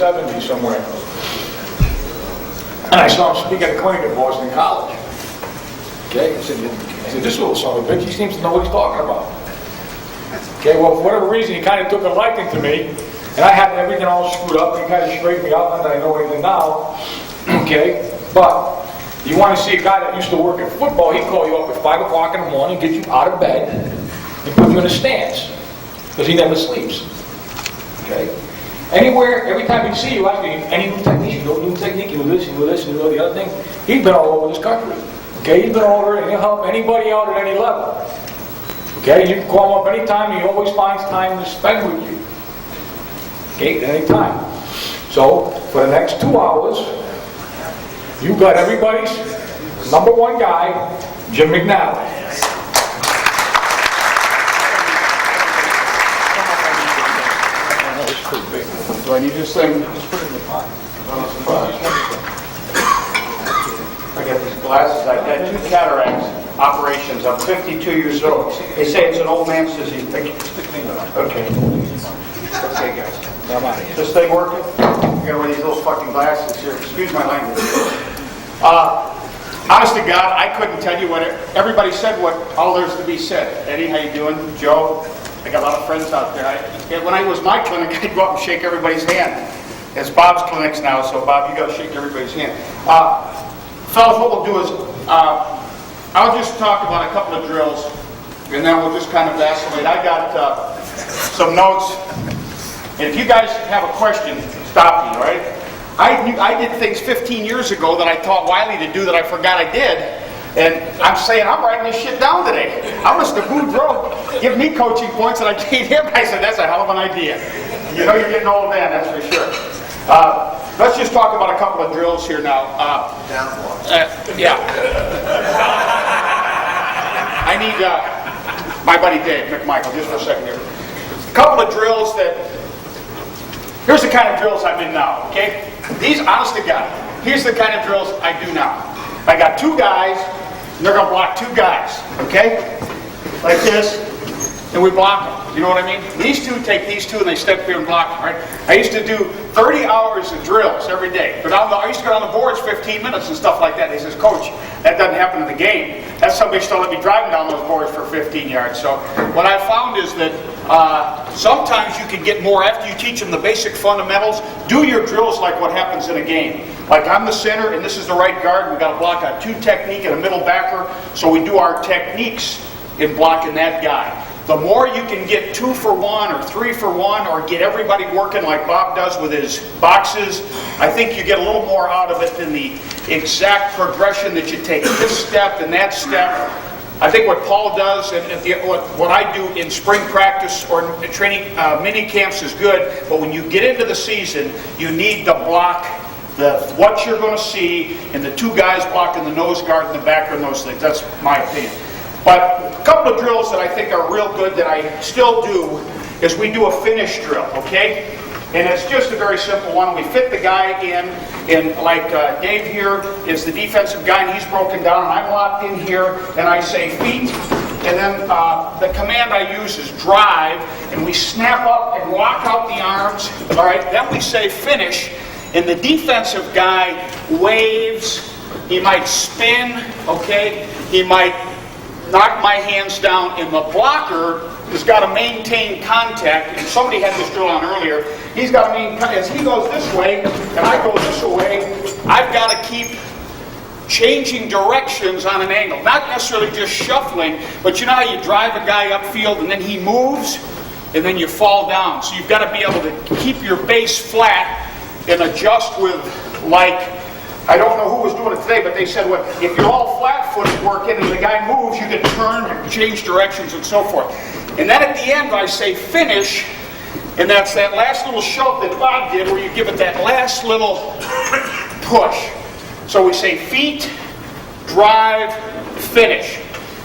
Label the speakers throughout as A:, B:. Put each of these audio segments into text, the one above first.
A: 70s somewhere. And I saw him speak at a clinic at Boston College. Okay, I said, this little son of a bitch, he seems to know what he's talking about. Okay, well, for whatever reason, he kind of took a liking to me, and I had everything all screwed up, and he kind of straightened me out, not that I know anything now. Okay, but you want to see a guy that used to work at football, he'd call you up at 5 o'clock in the morning, get you out of bed, and put you in a stance, because he never sleeps. Okay? Anywhere, every time he'd see you, ask me, any new technique, you do new technique, you do this, you do this, you do the other thing. He's been all over this country. Okay, he's been all over, and he'll help anybody out at any level. Okay, you can call him up anytime, he always finds time to spend with you. Okay, at any time. So, for the next 2 hours, you got everybody's number one guy, Jim McNally.
B: Do I need this thing?
A: Just put it in the pot.
B: I got these glasses. I've had 2 cataracts operations. I'm 52 years old. They say it's an old man's disease. Okay. Okay, guys. This thing working? I gotta wear these little fucking glasses here. Excuse my language. Honest to God, I couldn't tell you what everybody said. What all there's to be said. Eddie, how you doing? Joe. I got a lot of friends out there. When I was my clinic, I'd go up and shake everybody's hand. It's Bob's clinics now, so Bob, you got to shake everybody's hand. Fellas, what we'll do is, I'll just talk about a couple of drills, and then we'll just kind of vacillate. I got some notes, and if you guys have a question, stop me, all right? I did things 15 years ago that I taught Wiley to do that I forgot I did. And I'm saying, I'm writing this shit down today. I must have moved road. Give me coaching points, and I gave him. I said, that's a hell of an idea. You know you're getting old man, that's for sure. Let's just talk about a couple of drills here now. Yeah. I need my buddy Dave McMichael, just for a second here. A couple of drills that, here's the kind of drills I'm in now, okay? These, honest to God, here's the kind of drills I do now. I got 2 guys, and they're going to block 2 guys, okay? Like this, and we block them. You know what I mean? These 2 take these 2, and they step here and block them, right? I used to do 30 hours of drills every day. But I used to go on the boards 15 minutes and stuff like that. They says, Coach, that doesn't happen in the game. That's somebody still let me driving down those boards for 15 yards. So what I found is that sometimes you can get more after you teach them the basic fundamentals. Do your drills like what happens in a game. Like I'm the center, and this is the right guard. We've got to block a 2 technique and a middle backer. So we do our techniques in blocking that guy. The more you can get 2 for 1 or 3 for 1 or get everybody working like Bob does with his boxes, I think you get a little more out of it than the exact progression that you take this step and that step. I think what Paul does and what I do in spring practice or training mini camps is good, but when you get into the season, you need to block what you're going to see and the 2 guys blocking the nose guard and the backer and those things. That's my opinion. But a couple of drills that I think are real good that I still do is we do a finish drill, okay? And it's just a very simple one. We fit the guy in like Dave here is the defensive guy, and he's broken down, and I'm locked in here, and I say feet, and then the command I use is drive, and we snap up and lock out the arms, all right? Then we say finish, and the defensive guy waves, he might spin, okay? He might knock my hands down, and the blocker has got to maintain contact. And somebody had this drill on earlier. He's got to maintain, as he goes this way, and I go this way, I've got to keep changing directions on an angle. Not necessarily just shuffling, but you know how you drive a guy upfield and then he moves, and then you fall down. So you've got to be able to keep your base flat and adjust with, like, I don't know who was doing it today, but they said, well, if you're all flat-footed working and the guy moves, you can turn, change directions, and so forth. And then at the end, I say finish, and that's that last little shove that Bob did where you give it that last little push. So we say feet, drive, finish.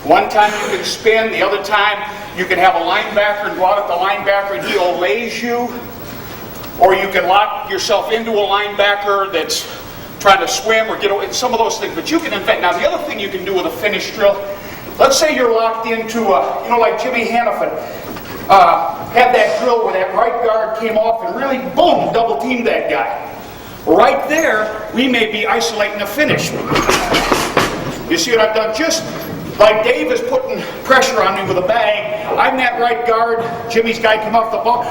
B: One time you can spin, the other time you can have a linebacker and go out at the linebacker and he olays you, or you can lock yourself into a linebacker that's trying to swim or get away, some of those things, but you can invent. Now the other thing you can do with a finish drill, let's say you're locked into a, like Jimmy Hannafin. had that drill where that right guard came off and really, boom, double teamed that guy. Right there, we may be isolating a finish. You see what I've done? Just like Dave is putting pressure on me with a bag, I'm that right guard, Jimmy's guy came off the ball.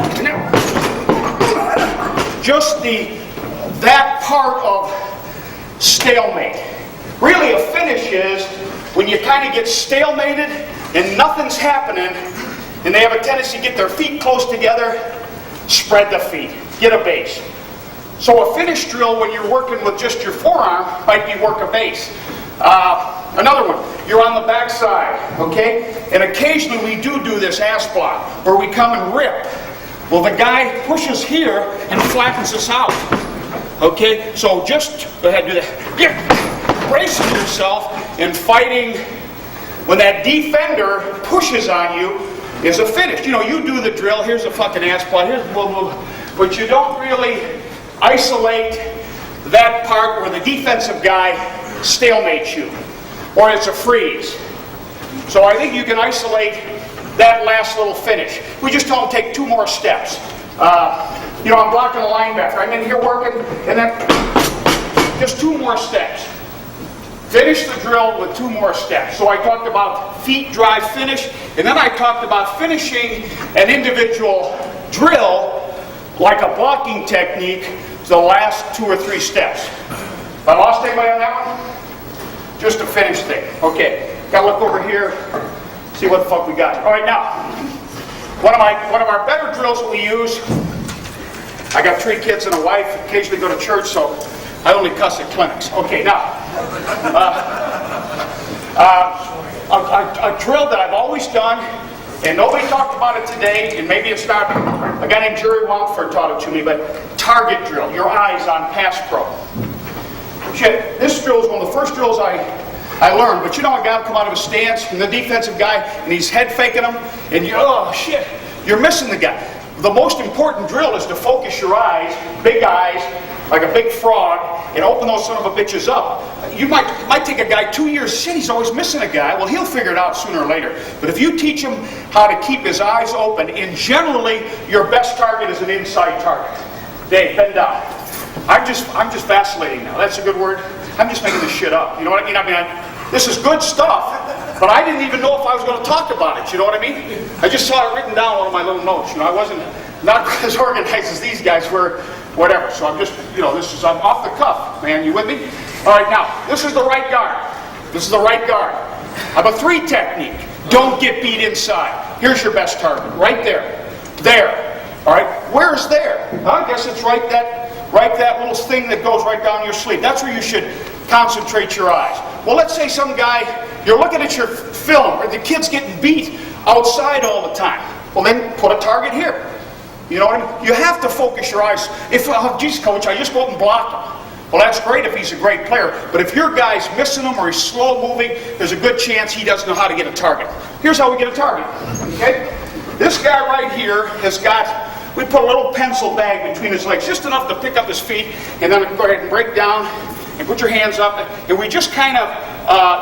B: Just that part of stalemate. Really a finish is when you kind of get stalemated and nothing's happening, and they have a tendency to get their feet close together, spread the feet, get a base. So a finish drill when you're working with just your forearm might be work a base. Another one, you're on the back side, okay? And occasionally we do this ass block where we come and rip. Well, the guy pushes here and flattens us out, okay? So just go ahead and do that. Get bracing yourself and fighting when that defender pushes on you is a finish. You know, you do the drill, here's a fucking ass block, here's blah, blah, blah, but you don't really isolate that part where the defensive guy stalemates you, or it's a freeze. So I think you can isolate that last little finish. We just tell them take 2 more steps. You know, I'm blocking a linebacker. I'm in here working, and then just 2 more steps. Finish the drill with 2 more steps. So I talked about feet drive finish, and then I talked about finishing an individual drill like a blocking technique to the last 2 or 3 steps. Have I lost anybody on that one? Just a finish thing. Okay, gotta look over here, see what the fuck we got. All right, now, one of our better drills that we use, I got 3 kids and a wife, occasionally go to church, so I only cuss at clinics. Okay, now, a drill that I've always done, and nobody talked about it today, and maybe it's not, a guy named Jerry Womford taught it to me, but target drill, your eyes on pass pro. Shit, this drill is one of the first drills I learned, but you know a guy will come out of a stance, and the defensive guy, and he's head faking him, and oh shit, you're missing the guy. The most important drill is to focus your eyes, big eyes, like a big frog, and open those son of a bitches up. You might take a guy 2 years, shit, he's always missing a guy. Well, he'll figure it out sooner or later. But if you teach him how to keep his eyes open, and generally your best target is an inside target. Dave, bend down. I'm just vacillating now. That's a good word. I'm just making this shit up. You know what I mean? This is good stuff, but I didn't even know if I was going to talk about it. You know what I mean? I just saw it written down on one of my little notes. You know, I wasn't not as organized as these guys were. Whatever. So I'm just, you know, I'm off the cuff, man. You with me? All right, now, this is the right guard. This is the right guard. I have a 3 technique. Don't get beat inside. Here's your best target. Right there. There. All right. Where's there? I guess it's right that little thing that goes right down your sleeve. That's where you should concentrate your eyes. Well, let's say some guy, you're looking at your film, or the kid's getting beat outside all the time. Well, then put a target here. You know what I mean? You have to focus your eyes. If, oh, geez, coach, I just go out and block him. Well, that's great if he's a great player. But if your guy's missing him or he's slow moving, there's a good chance he doesn't know how to get a target. Here's how we get a target. Okay? This guy right here has got, we put a little pencil bag between his legs, just enough to pick up his feet, and then go ahead and break down and put your hands up. And we just kind of,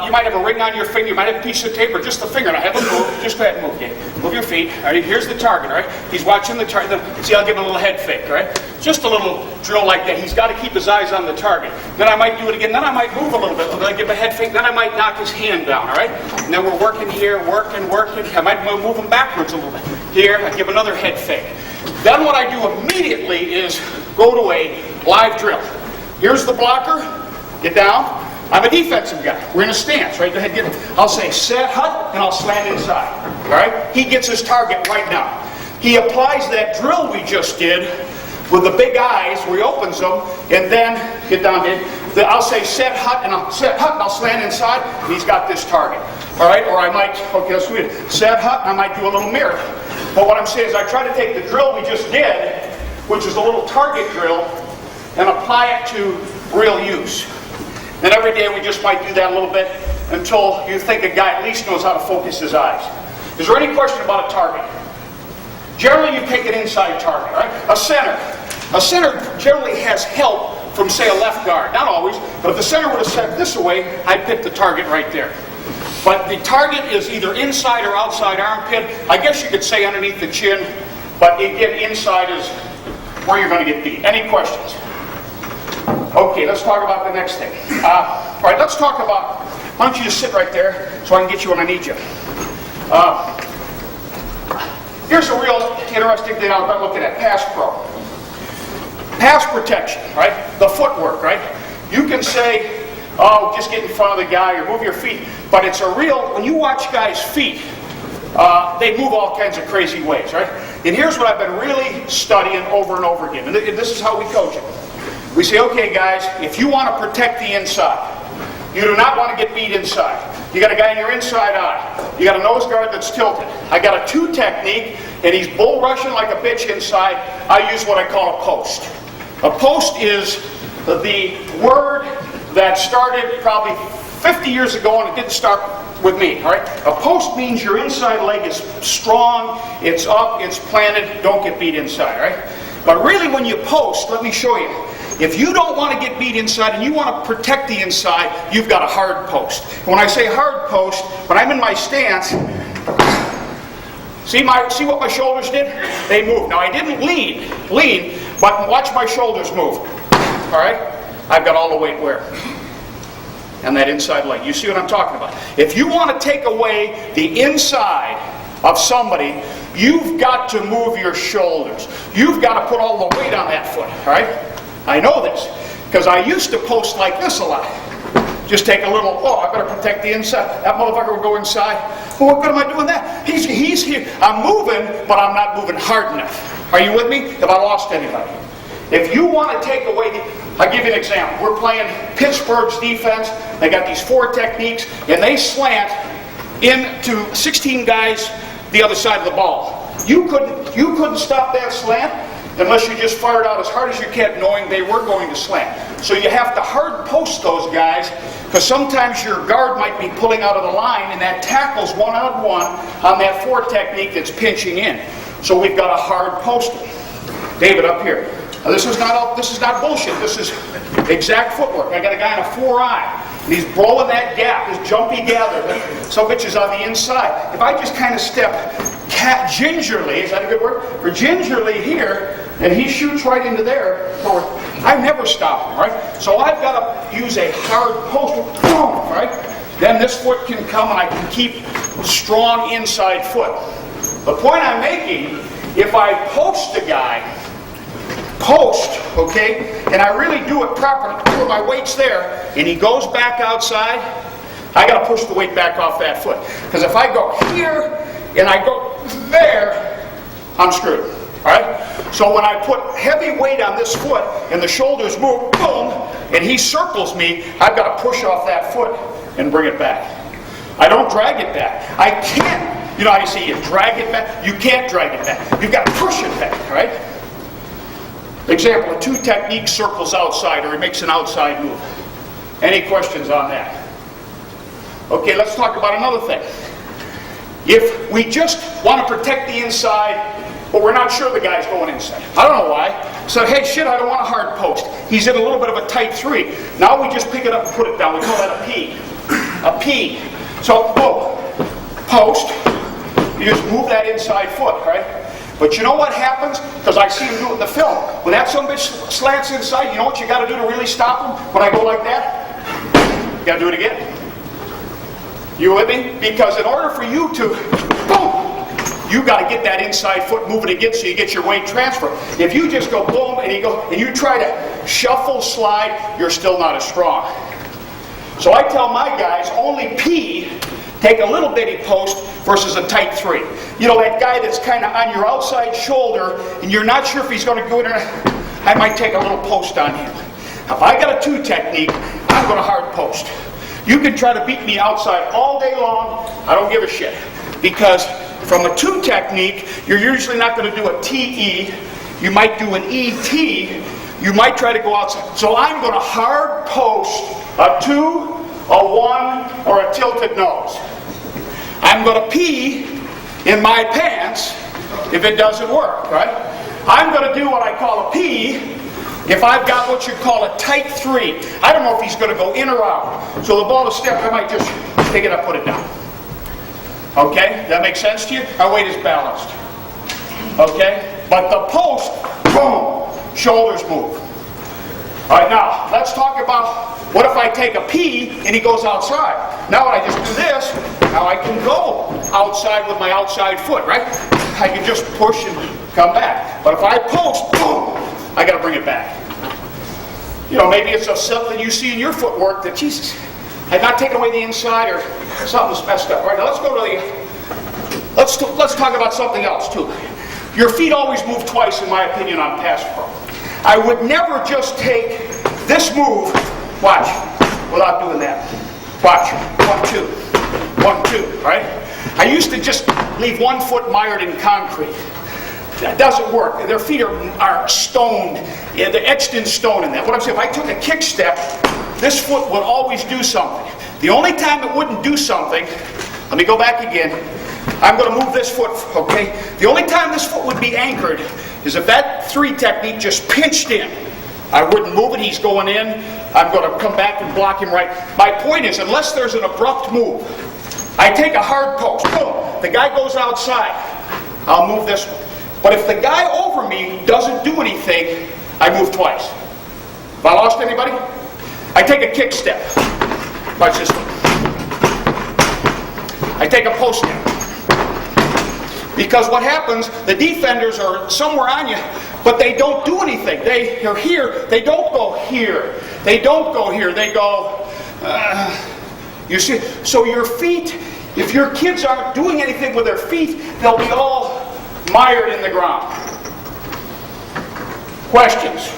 B: you might have a ring on your finger, you might have a piece of tape, or just a finger. Now have him move, just go ahead and move, okay? Move your feet. All right, here's the target, all right? He's watching the target. See, I'll give him a little head fake, all right? Just a little drill like that. He's got to keep his eyes on the target. Then I might do it again. Then I might move a little bit. Then I give him a head fake. Then I might knock his hand down, all right? And then we're working here, working. I might move him backwards a little bit. Here, I give another head fake. Then what I do immediately is go to a live drill. Here's the blocker. Get down. I'm a defensive guy. We're in a stance, right? Go ahead, get it. I'll say set hut, and I'll slant inside. All right? He gets his target right now. He applies that drill we just did with the big eyes where he opens them, and then get down here. I'll say set hut, and I'll slant inside, and he's got this target. All right? Or I might, okay, let's do it. Set hut, and I might do a little mirror. But what I'm saying is I try to take the drill we just did, which is a little target drill, and apply it to real use. And every day we just might do that a little bit until you think a guy at least knows how to focus his eyes. Is there any question about a target? Generally you take an inside target, right? A center generally has help from, say, a left guard. Not always, but if the center would have set this away, I'd pick the target right there. But the target is either inside or outside armpit. I guess you could say underneath the chin, but again, inside is where you're going to get beat. Any questions? Okay, let's talk about the next thing. All right, let's talk about, why don't you just sit right there so I can get you when I need you. Here's a real interesting thing I'm looking at, pass pro. Pass protection, right? The footwork, right? You can say, oh, just get in front of the guy or move your feet. But it's a real, when you watch guys' feet, they move all kinds of crazy ways, right? And here's what I've been really studying over and over again. And this is how we coach it. We say, okay, guys, if you want to protect the inside, you do not want to get beat inside. You got a guy in your inside eye. You got a nose guard that's tilted. I got a 2 technique, and he's bull rushing like a bitch inside. I use what I call a post. A post is the word that started probably 50 years ago, and it didn't start with me, all right? A post means your inside leg is strong, it's up, it's planted, don't get beat inside, all right? But really when you post, let me show you. If you don't want to get beat inside and you want to protect the inside, you've got a hard post. When I say hard post, when I'm in my stance, see what my shoulders did? They moved. Now I didn't lean, but watch my shoulders move. All right? I've got all the weight where? And that inside leg. You see what I'm talking about? If you want to take away the inside of somebody, you've got to move your shoulders. You've got to put all the weight on that foot. All right? I know this because I used to post like this a lot. Just take a little, oh, I better protect the inside. That motherfucker would go inside. Well, what good am I doing that? He's here. I'm moving, but I'm not moving hard enough. Are you with me? Have I lost anybody? If you want to take away I'll give you an example. We're playing Pittsburgh's defense. They got these 4 techniques, and they slant into 16 guys the other side of the ball. You couldn't stop that slant unless you just fired out as hard as you can, knowing they were going to slant. So you have to hard post those guys, because sometimes your guard might be pulling out of the line, and that tackles one-on-one on that 4 technique that's pinching in. So we've got a hard post. David, up here. Now, this is not bullshit. This is exact footwork. I got a guy in a 4-eye, and he's blowing that gap, this jumpy gather. Some bitch is on the inside. If I just kind of step gingerly, is that a good word? Or gingerly here, and he shoots right into there, I never stop him, right? So I've got to use a hard post, boom, right? Then this foot can come, and I can keep strong inside foot. The point I'm making, if I post the guy, okay, and I really do it properly, where my weight's there, and he goes back outside, I got to push the weight back off that foot. Because if I go here, and I go there, I'm screwed, all right? So when I put heavy weight on this foot, and the shoulders move, boom, and he circles me, I've got to push off that foot and bring it back. I don't drag it back. I can't, you know how you say you drag it back? You can't drag it back. You've got to push it back, all right? Example, a 2 technique circles outside, or he makes an outside move. Any questions on that? Okay, let's talk about another thing. If we just want to protect the inside, but we're not sure the guy's going inside. I don't know why. So, hey, shit, I don't want a hard post. He's in a little bit of a tight 3. Now we just pick it up and put it down. We call that a P. A P. So, boom. Post. You just move that inside foot, right? But you know what happens? Because I see him do it in the film. When that son bitch slants inside, you know what you got to do to really stop him? When I go like that, you got to do it again. You with me? Because in order for you to, boom, you got to get that inside foot moving again so you get your weight transfer. If you just go boom and you try to shuffle, slide, you're still not as strong. So I tell my guys, only P, take a little bitty post versus a tight 3. You know, that guy that's kind of on your outside shoulder and you're not sure if he's going to go in or not, I might take a little post on him. If I got a 2 technique, I'm going to hard post. You can try to beat me outside all day long, I don't give a shit. Because from a 2 technique, you're usually not going to do a TE, you might do an ET, you might try to go outside. So I'm going to hard post a 2, a 1, or a tilted nose. I'm going to pee in my pants if it doesn't work, right? I'm going to do what I call a P, If I've got what you call a tight 3, I don't know if he's going to go in or out. So the ball is stepped, I might just pick it up, put it down. Okay? That makes sense to you? Our weight is balanced. Okay? But the post, boom, shoulders move. All right, now, let's talk about what if I take a P and he goes outside. Now when I just do this, now I can go outside with my outside foot, right? I can just push and come back. But if I post, boom, I got to bring it back. You know, maybe it's something you see in your footwork that, Jesus, I've not taken away the inside or something's messed up. All right, now let's go to the, let's talk about something else too. Your feet always move twice, in my opinion, on pass pro. I would never just take this move, watch, without doing that. Watch, 1, 2, 1, 2, right? I used to just leave one foot mired in concrete. That doesn't work. Their feet are stoned. Yeah, they're etched in stone in that. What I'm saying, if I took a kick step, this foot would always do something. The only time it wouldn't do something, let me go back again. I'm going to move this foot, okay? The only time this foot would be anchored is if that 3 technique just pinched in. I wouldn't move it, he's going in. I'm going to come back and block him right. My point is, unless there's an abrupt move, I take a hard post, boom, the guy goes outside, I'll move this one. But if the guy over me doesn't do anything, I move twice. Have I lost anybody? I take a kick step. Watch this one. I take a post step. Because what happens, the defenders are somewhere on you, but they don't do anything. They're here, they don't go here. They don't go here, they go, you see, so your feet, if your kids aren't doing anything with their feet, they'll be all mired in the ground. Questions?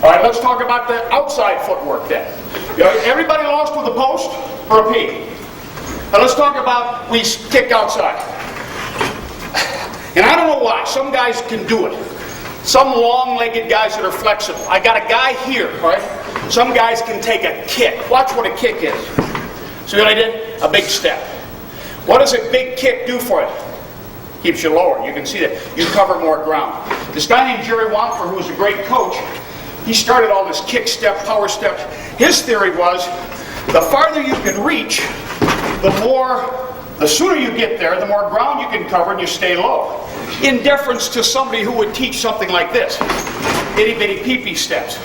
B: All right, let's talk about the outside footwork then. Everybody lost with a post or a P? Now let's talk about we kick outside. And I don't know why. Some guys can do it. Some long-legged guys that are flexible. I got a guy here, all right? Some guys can take a kick. Watch what a kick is. See what I did? A big step. What does a big kick do for you? Keeps you lower. You can see that. You cover more ground. This guy named Jerry Wampler, who was a great coach, he started all this kick step, power step. His theory was, the farther you can reach, the sooner you get there, the more ground you can cover and you stay low. In deference to somebody who would teach something like this, itty bitty pee-pee steps.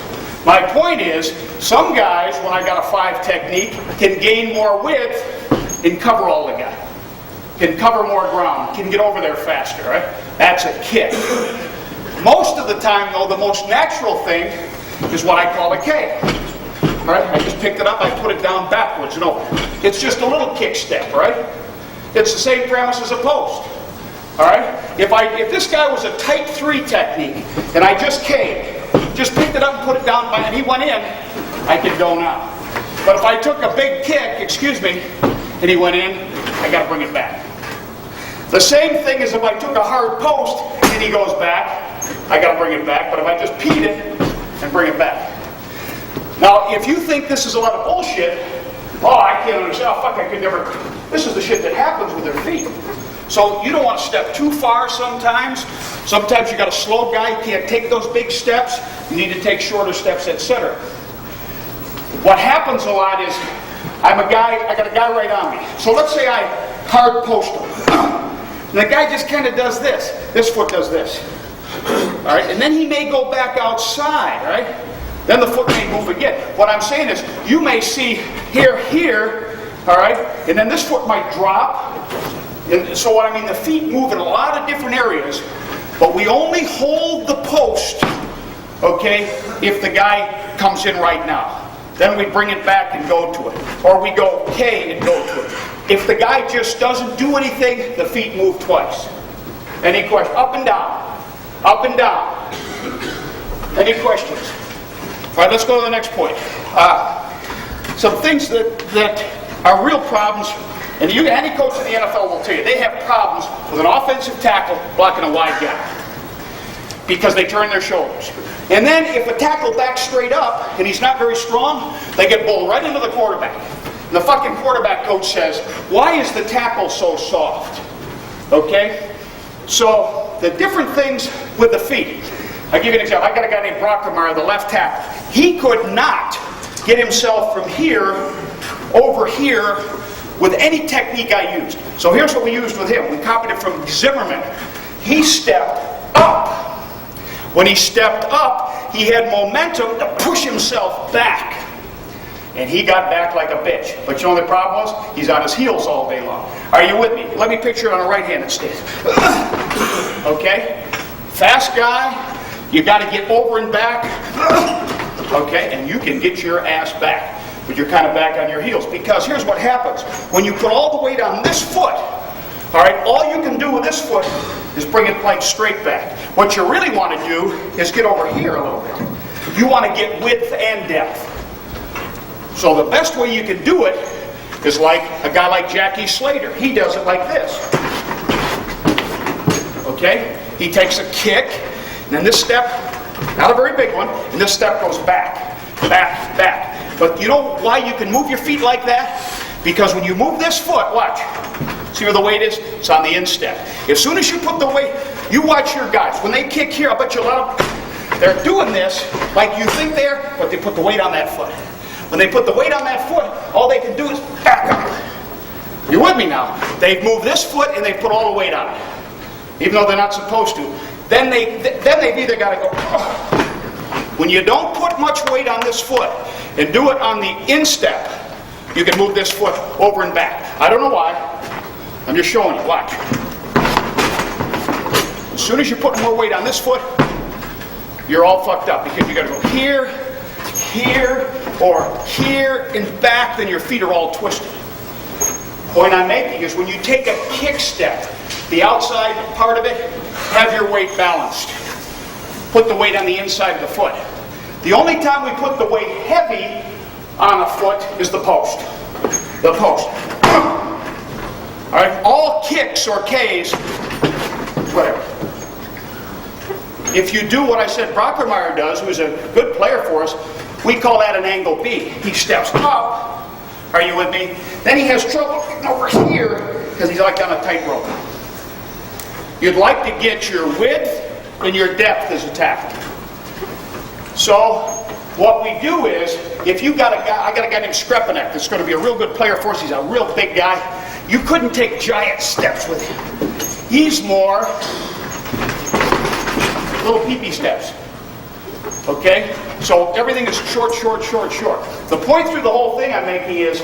B: My point is, some guys, when I got a 5 technique, can gain more width and cover all the guy. Can cover more ground, can get over there faster, right? That's a kick. Most of the time, though, the most natural thing is what I call a K. All right? I just picked it up, I put it down backwards and over. It's just a little kick step, right? It's the same premise as a post. All right? If this guy was a tight 3 technique, and I just K'd, just picked it up and put it down, and he went in, I could go now. But if I took a big kick, and he went in, I got to bring it back. The same thing as if I took a hard post and he goes back, I got to bring it back. But if I just peed it and bring it back. Now, if you think this is a lot of bullshit, I can't understand. Oh, fuck, I could never. This is the shit that happens with their feet. So you don't want to step too far sometimes. Sometimes you got a slow guy, you can't take those big steps. You need to take shorter steps, etc. What happens a lot is, I got a guy right on me. So let's say I hard post him. And the guy just kind of does this. This foot does this. All right, and then he may go back outside, right? Then the foot may move again. What I'm saying is, you may see here, all right, and then this foot might drop. And so what I mean, the feet move in a lot of different areas, but we only hold the post, okay, if the guy comes in right now. Then we bring it back and go to it. Or we go K and go to it. If the guy just doesn't do anything, the feet move twice. Any questions? Up and down. Up and down. Any questions? All right, let's go to the next point. Some things that are real problems, and any coach in the NFL will tell you, they have problems with an offensive tackle blocking a wide guy because they turn their shoulders. And then if a tackle backs straight up and he's not very strong, they get bowled right into the quarterback. And the fucking quarterback coach says, why is the tackle so soft? Okay? So the different things with the feet. I'll give you an example. I got a guy named Brockermeyer, the left tackle. He could not get himself from here over here with any technique I used. So here's what we used with him. We copied it from Zimmerman. He stepped up. When he stepped up, he had momentum to push himself back. And he got back like a bitch. But you know what the problem was? He's on his heels all day long. Are you with me? Let me picture it on a right-handed stance. Okay? Fast guy. You got to get over and back. Okay? And you can get your ass back. But you're kind of back on your heels. Because here's what happens. When you put all the weight on this foot, all right, all you can do with this foot is bring it like straight back. What you really want to do is get over here a little bit. You want to get width and depth. So the best way you can do it is like a guy like Jackie Slater. He does it like this. Okay? He takes a kick, and then this step, not a very big one, and this step goes back, back, back. But you know why you can move your feet like that? Because when you move this foot, watch. See where the weight is? It's on the instep. As soon as you put the weight, you watch your guys. When they kick here, I bet you let them, they're doing this like you think they're, but they put the weight on that foot. When they put the weight on that foot, all they can do is back up. You're with me now? They've moved this foot and they put all the weight on it, even though they're not supposed to. Then they've either got to go. When you don't put much weight on this foot and do it on the instep, you can move this foot over and back. I don't know why. I'm just showing you. Watch. As soon as you put more weight on this foot, you're all fucked up because you got to go here, here, or here and back, then your feet are all twisted. The point I'm making is when you take a kick step, the outside part of it, have your weight balanced. Put the weight on the inside of the foot. The only time we put the weight heavy on a foot is the post. The post. All right, all kicks or Ks, whatever. If you do what I said Brockermeyer does, who's a good player for us, we call that an angle B. He steps up. Are you with me? Then he has trouble getting over here because he's like on a tightrope. You'd like to get your width and your depth as attacked. So what we do is, if you got a guy, I got a guy named Skrepanek that's going to be a real good player for us. He's a real big guy. You couldn't take giant steps with him. He's more little pee-pee steps. Okay? So everything is short, short, short, short. The point through the whole thing I'm making is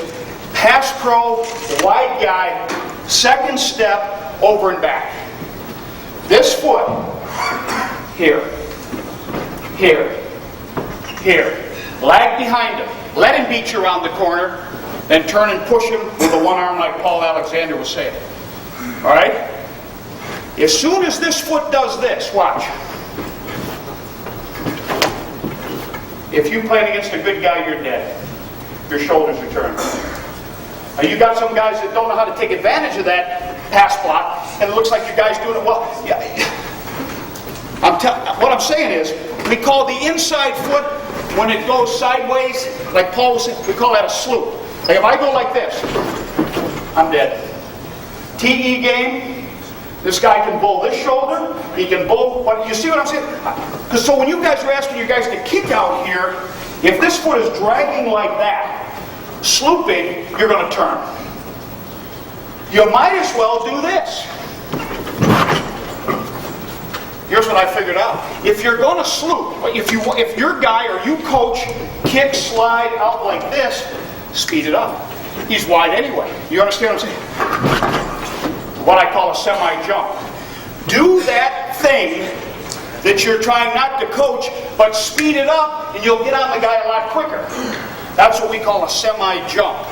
B: pass pro, wide guy, second step, over and back. This foot, here, here, here. Lag behind him. Let him beat you around the corner, then turn and push him with the one arm like Paul Alexander was saying. All right? As soon as this foot does this, watch. If you play against a good guy, you're dead. Your shoulders are turned. Now you got some guys that don't know how to take advantage of that pass block, and it looks like your guy's doing it well. Yeah. What I'm saying is, we call the inside foot, when it goes sideways, like Paul was saying, we call that a sloop. Like if I go like this, I'm dead. TE game, this guy can bull this shoulder, he can bull, but you see what I'm saying? Because so when you guys are asking your guys to kick out here, if this foot is dragging like that, slooping, you're going to turn. You might as well do this. Here's what I figured out. If you're going to sloop, if your guy or you coach kick, slide out like this, speed it up. He's wide anyway. You understand what I'm saying? What I call a semi-jump. Do that thing that you're trying not to coach, but speed it up and you'll get on the guy a lot quicker. That's what we call a semi-jump.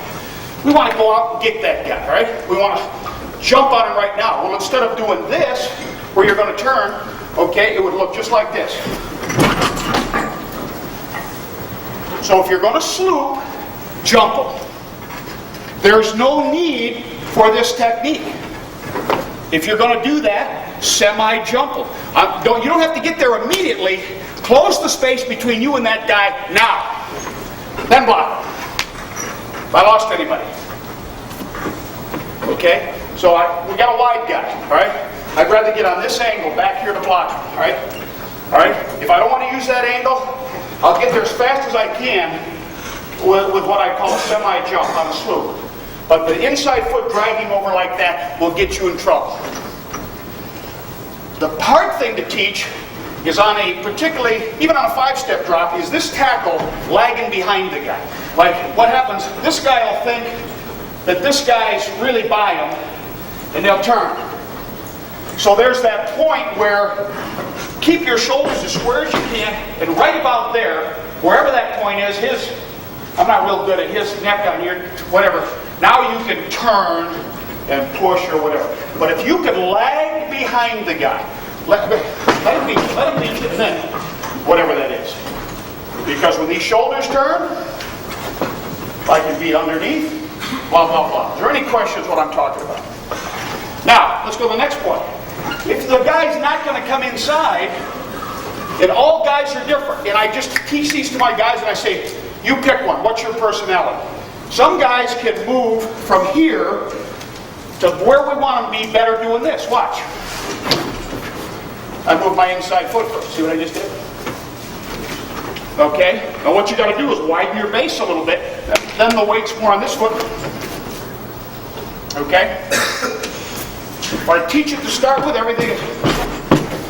B: We want to go out and get that guy, right? We want to jump on him right now. Well, instead of doing this, where you're going to turn, okay, it would look just like this. So if you're going to sloop, jump him. There's no need for this technique. If you're going to do that, semi-jump him. You don't have to get there immediately. Close the space between you and that guy now. Then block him. If I lost anybody. Okay? So we got a wide guy, all right? I'd rather get on this angle back here to block him, all right? All right? If use that angle, I'll get there as fast as I can with what I call a semi-jump on a slope. But the inside foot dragging over like that will get you in trouble. The hard thing to teach is on a particularly, even on a 5-step drop, is this tackle lagging behind the guy. Like what happens, this guy will think that this guy's really by him, and they'll turn. So there's that point where keep your shoulders as square as you can, and right about there, wherever that point is, I'm not real good at his neck down here, whatever. Now you can turn and push or whatever. But if you can lag behind the guy, let him be, and then whatever that is. Because when these shoulders turn, I can be underneath, blah, blah, blah. Is there any questions what I'm talking about? Now, let's go to the next point. If the guy's not going to come inside, and all guys are different, and I just teach these to my guys and I say, you pick one. What's your personality? Some guys can move from here to where we want them to be better doing this. Watch. I move my inside foot first. See what I just did? Okay? Now what you got to do is widen your base a little bit. Then the weight's more on this foot. Okay? What I teach you to start with, everything is...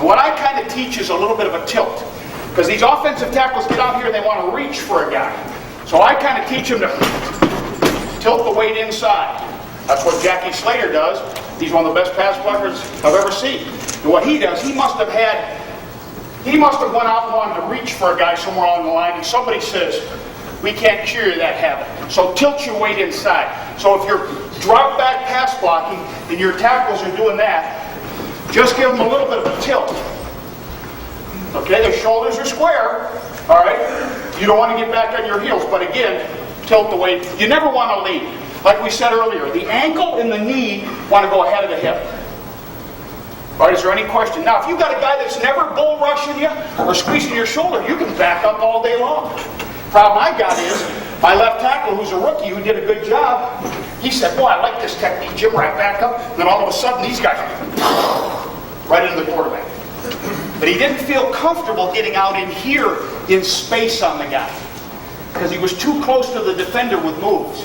B: What I kind of teach is a little bit of a tilt. Because these offensive tackles get out here and they want to reach for a guy. So I kind of teach them to tilt the weight inside. That's what Jackie Slater does. He's one of the best pass blockers I've ever seen. And what he does, he must have went out and wanted to reach for a guy somewhere along the line, and somebody says, we can't cure that habit. So tilt your weight inside. So if you're drop back pass blocking and your tackles are doing that, just give them a little bit of a tilt. Okay, their shoulders are square, all right? You don't want to get back on your heels, but again, tilt the weight. You never want to lead. Like we said earlier, the ankle and the knee want to go ahead of the hip. All right, is there any question? Now, if you've got a guy that's never bull rushing you or squeezing your shoulder, you can back up all day long. Problem I got is, my left tackle, who's a rookie, who did a good job, he said, boy, I like this technique, Jim, right back up. And then all of a sudden, these guys, right into the quarterback. But he didn't feel comfortable getting out in here in space on the guy, because he was too close to the defender with moves.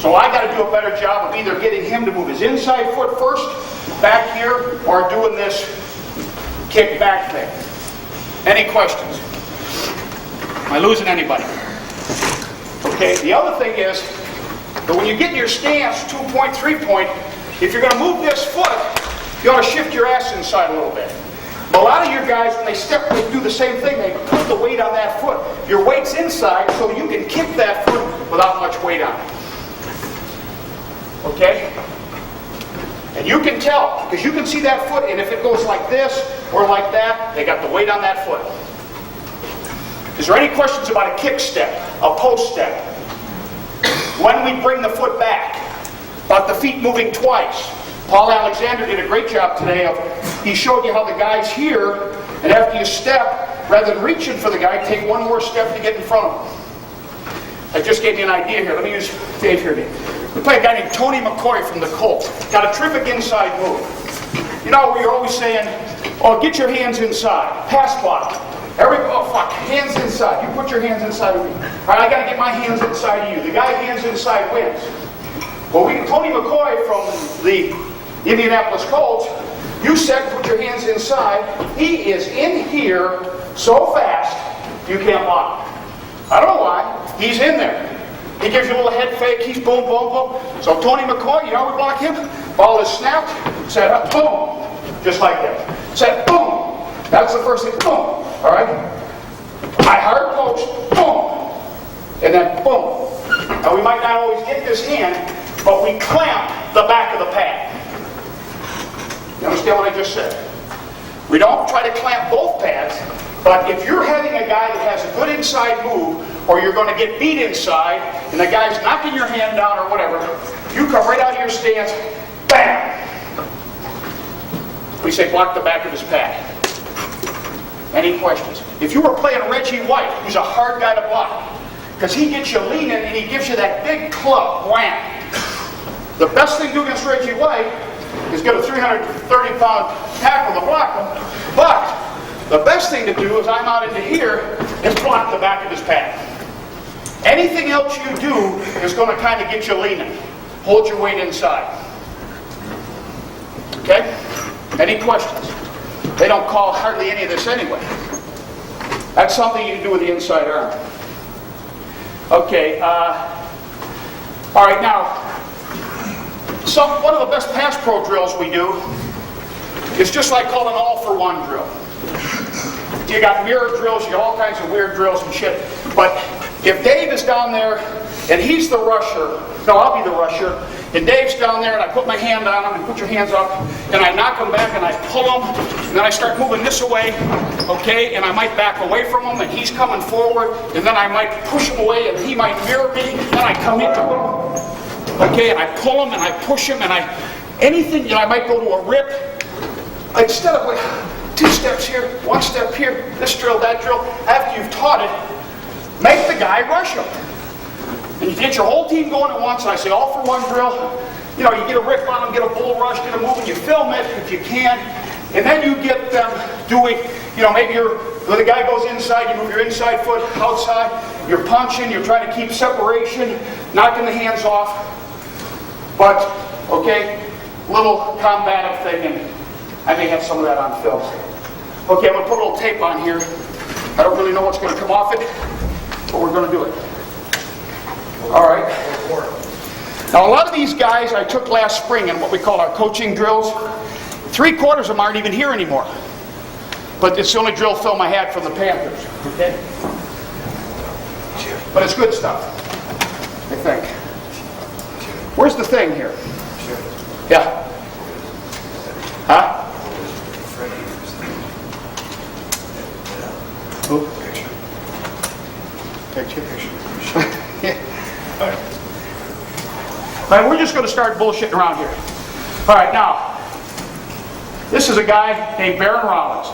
B: So I got to do a better job of either getting him to move his inside foot first, back here, or doing this kick back thing. Any questions? Am I losing anybody? Okay, the other thing is that when you get in your stance, 2-point, 3-point, if you're going to move this foot, you ought to shift your ass inside a little bit. But a lot of your guys, when they step, they do the same thing. They put the weight on that foot. Your weight's inside, so you can kick that foot without much weight on it. Okay? And you can tell, because you can see that foot, and if it goes like this or like that, they got the weight on that foot. Is there any questions about a kick step, a post step? When we bring the foot back, about the feet moving twice. Paul Alexander did a great job today he showed you how the guy's here, and after you step, rather than reaching for the guy, take one more step to get in front of him. That just gave me an idea here. Let me use Dave here. We play a guy named Tony McCoy from the Colts. Got a terrific inside move. You know, we're always saying, oh, get your hands inside. Pass block. Hands inside. You put your hands inside of me. All right, I got to get my hands inside of you. The guy hands inside wins. Well, Tony McCoy from the Indianapolis Colts, you said put your hands inside. He is in here so fast, you can't block. I don't know why. He's in there. He gives you a little head fake. He's boom, boom, boom. So Tony McCoy, you know how we block him? Ball is snapped, set up, boom. Just like that. Set, boom. That's the first thing, boom. All right? High hard post, boom. And then boom. Now we might not always get this hand, but we clamp the back of the pad. You understand what I just said? We don't try to clamp both pads, but if you're having a guy that has a good inside move, or you're going to get beat inside, and the guy's knocking your hand down or whatever, you come right out of your stance, bam! We say block the back of his pad. Any questions? If you were playing Reggie White, who's a hard guy to block, because he gets you leaning and he gives you that big club, wham! The best thing to do against Reggie White is get a 330-pound tackle to block him, but The best thing to do is I'm out into here is block the back of his pad. Anything else you do is going to kind of get you leaning. Hold your weight inside. Okay? Any questions? They don't call hardly any of this anyway. That's something you can do with the inside arm. Okay, all right, now, one of the best pass pro drills we do is just like called an all-for-one drill. You got mirror drills, you got all kinds of weird drills and shit, but if Dave is down there and he's the rusher, no, I'll be the rusher, and Dave's down there and I put my hand on him and put your hands up and I knock him back and I pull him and then I start moving this away, okay, and I might back away from him and he's coming forward and then I might push him away and he might mirror me, then I come into him, okay, and I pull him and I push him and anything, you know, I might go to a rip. Instead of 2 steps here, 1 step here, this drill, that drill, after you've taught it, make the guy rush him. And you get your whole team going at once, and I say all for one drill. You know, you get a rip on them, get a bull rush, get a move, and you film it if you can. And then you get them doing, you know, maybe when the guy goes inside, you move your inside foot outside, you're punching, you're trying to keep separation, knocking the hands off. But, okay, little combative thing, and I may have some of that on film. Okay, I'm going to put a little tape on here. I don't really know what's going to come off it, but we're going to do it. All right. Now, a lot of these guys I took last spring in what we call our coaching drills. 3/4 of them aren't even here anymore. But it's the only drill film I had from the Panthers. Okay? But it's good stuff, I think. Where's the thing here? Yeah. Huh? Who? Picture. Yeah. All right, we're just going to start bullshitting around here. All right, now, this is a guy named Baron Rollins.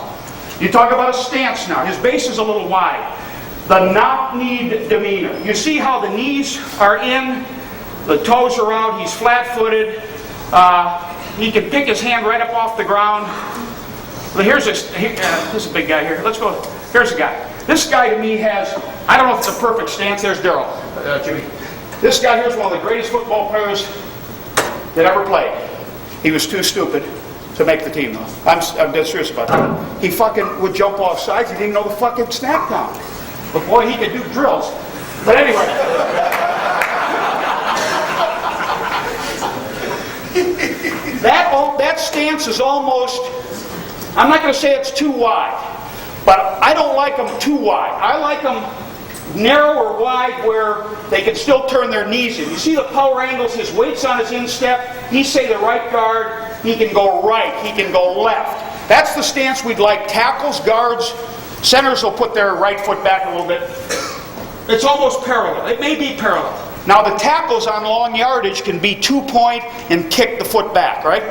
B: You talk about a stance now. His base is a little wide. The knock-kneed demeanor. You see how the knees are in, the toes are out, he's flat-footed. He can pick his hand right up off the ground. Well, this is a big guy here. Let's go. Here's a guy. This guy to me has, I don't know if it's a perfect stance. There's Daryl, Jimmy. This guy here is one of the greatest football players that ever played. He was too stupid to make the team, though. I'm dead serious about that. He fucking would jump off sides. He didn't even know the fucking snap count. But boy, he could do drills. But anyway. That stance is almost, I'm not going to say it's too wide, but I don't like them too wide. I like them narrow or wide where they can still turn their knees in. You see the power angles, his weight's on his instep. He's, say, the right guard. He can go right. He can go left. That's the stance we'd like. Tackles, guards, centers will put their right foot back a little bit. It's almost parallel. It may be parallel. Now the tackles on long yardage can be 2-point and kick the foot back, right?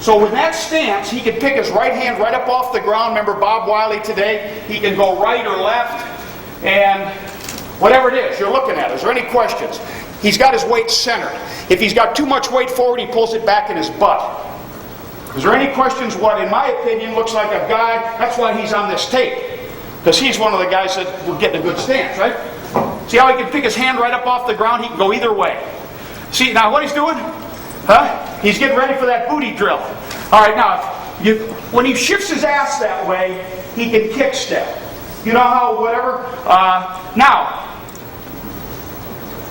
B: So with that stance, he can pick his right hand right up off the ground. Remember Bob Wiley today? He can go right or left, and whatever it is you're looking at. Is there any questions? He's got his weight centered. If he's got too much weight forward, he pulls it back in his butt. Is there any questions what, in my opinion, looks like a guy, that's why he's on this tape. Because he's one of the guys that will get a good stance, right? See how he can pick his hand right up off the ground? He can go either way. See, now what he's doing? Huh? He's getting ready for that booty drill. All right, now, when he shifts his ass that way, he can kick step. You know how, whatever? Now,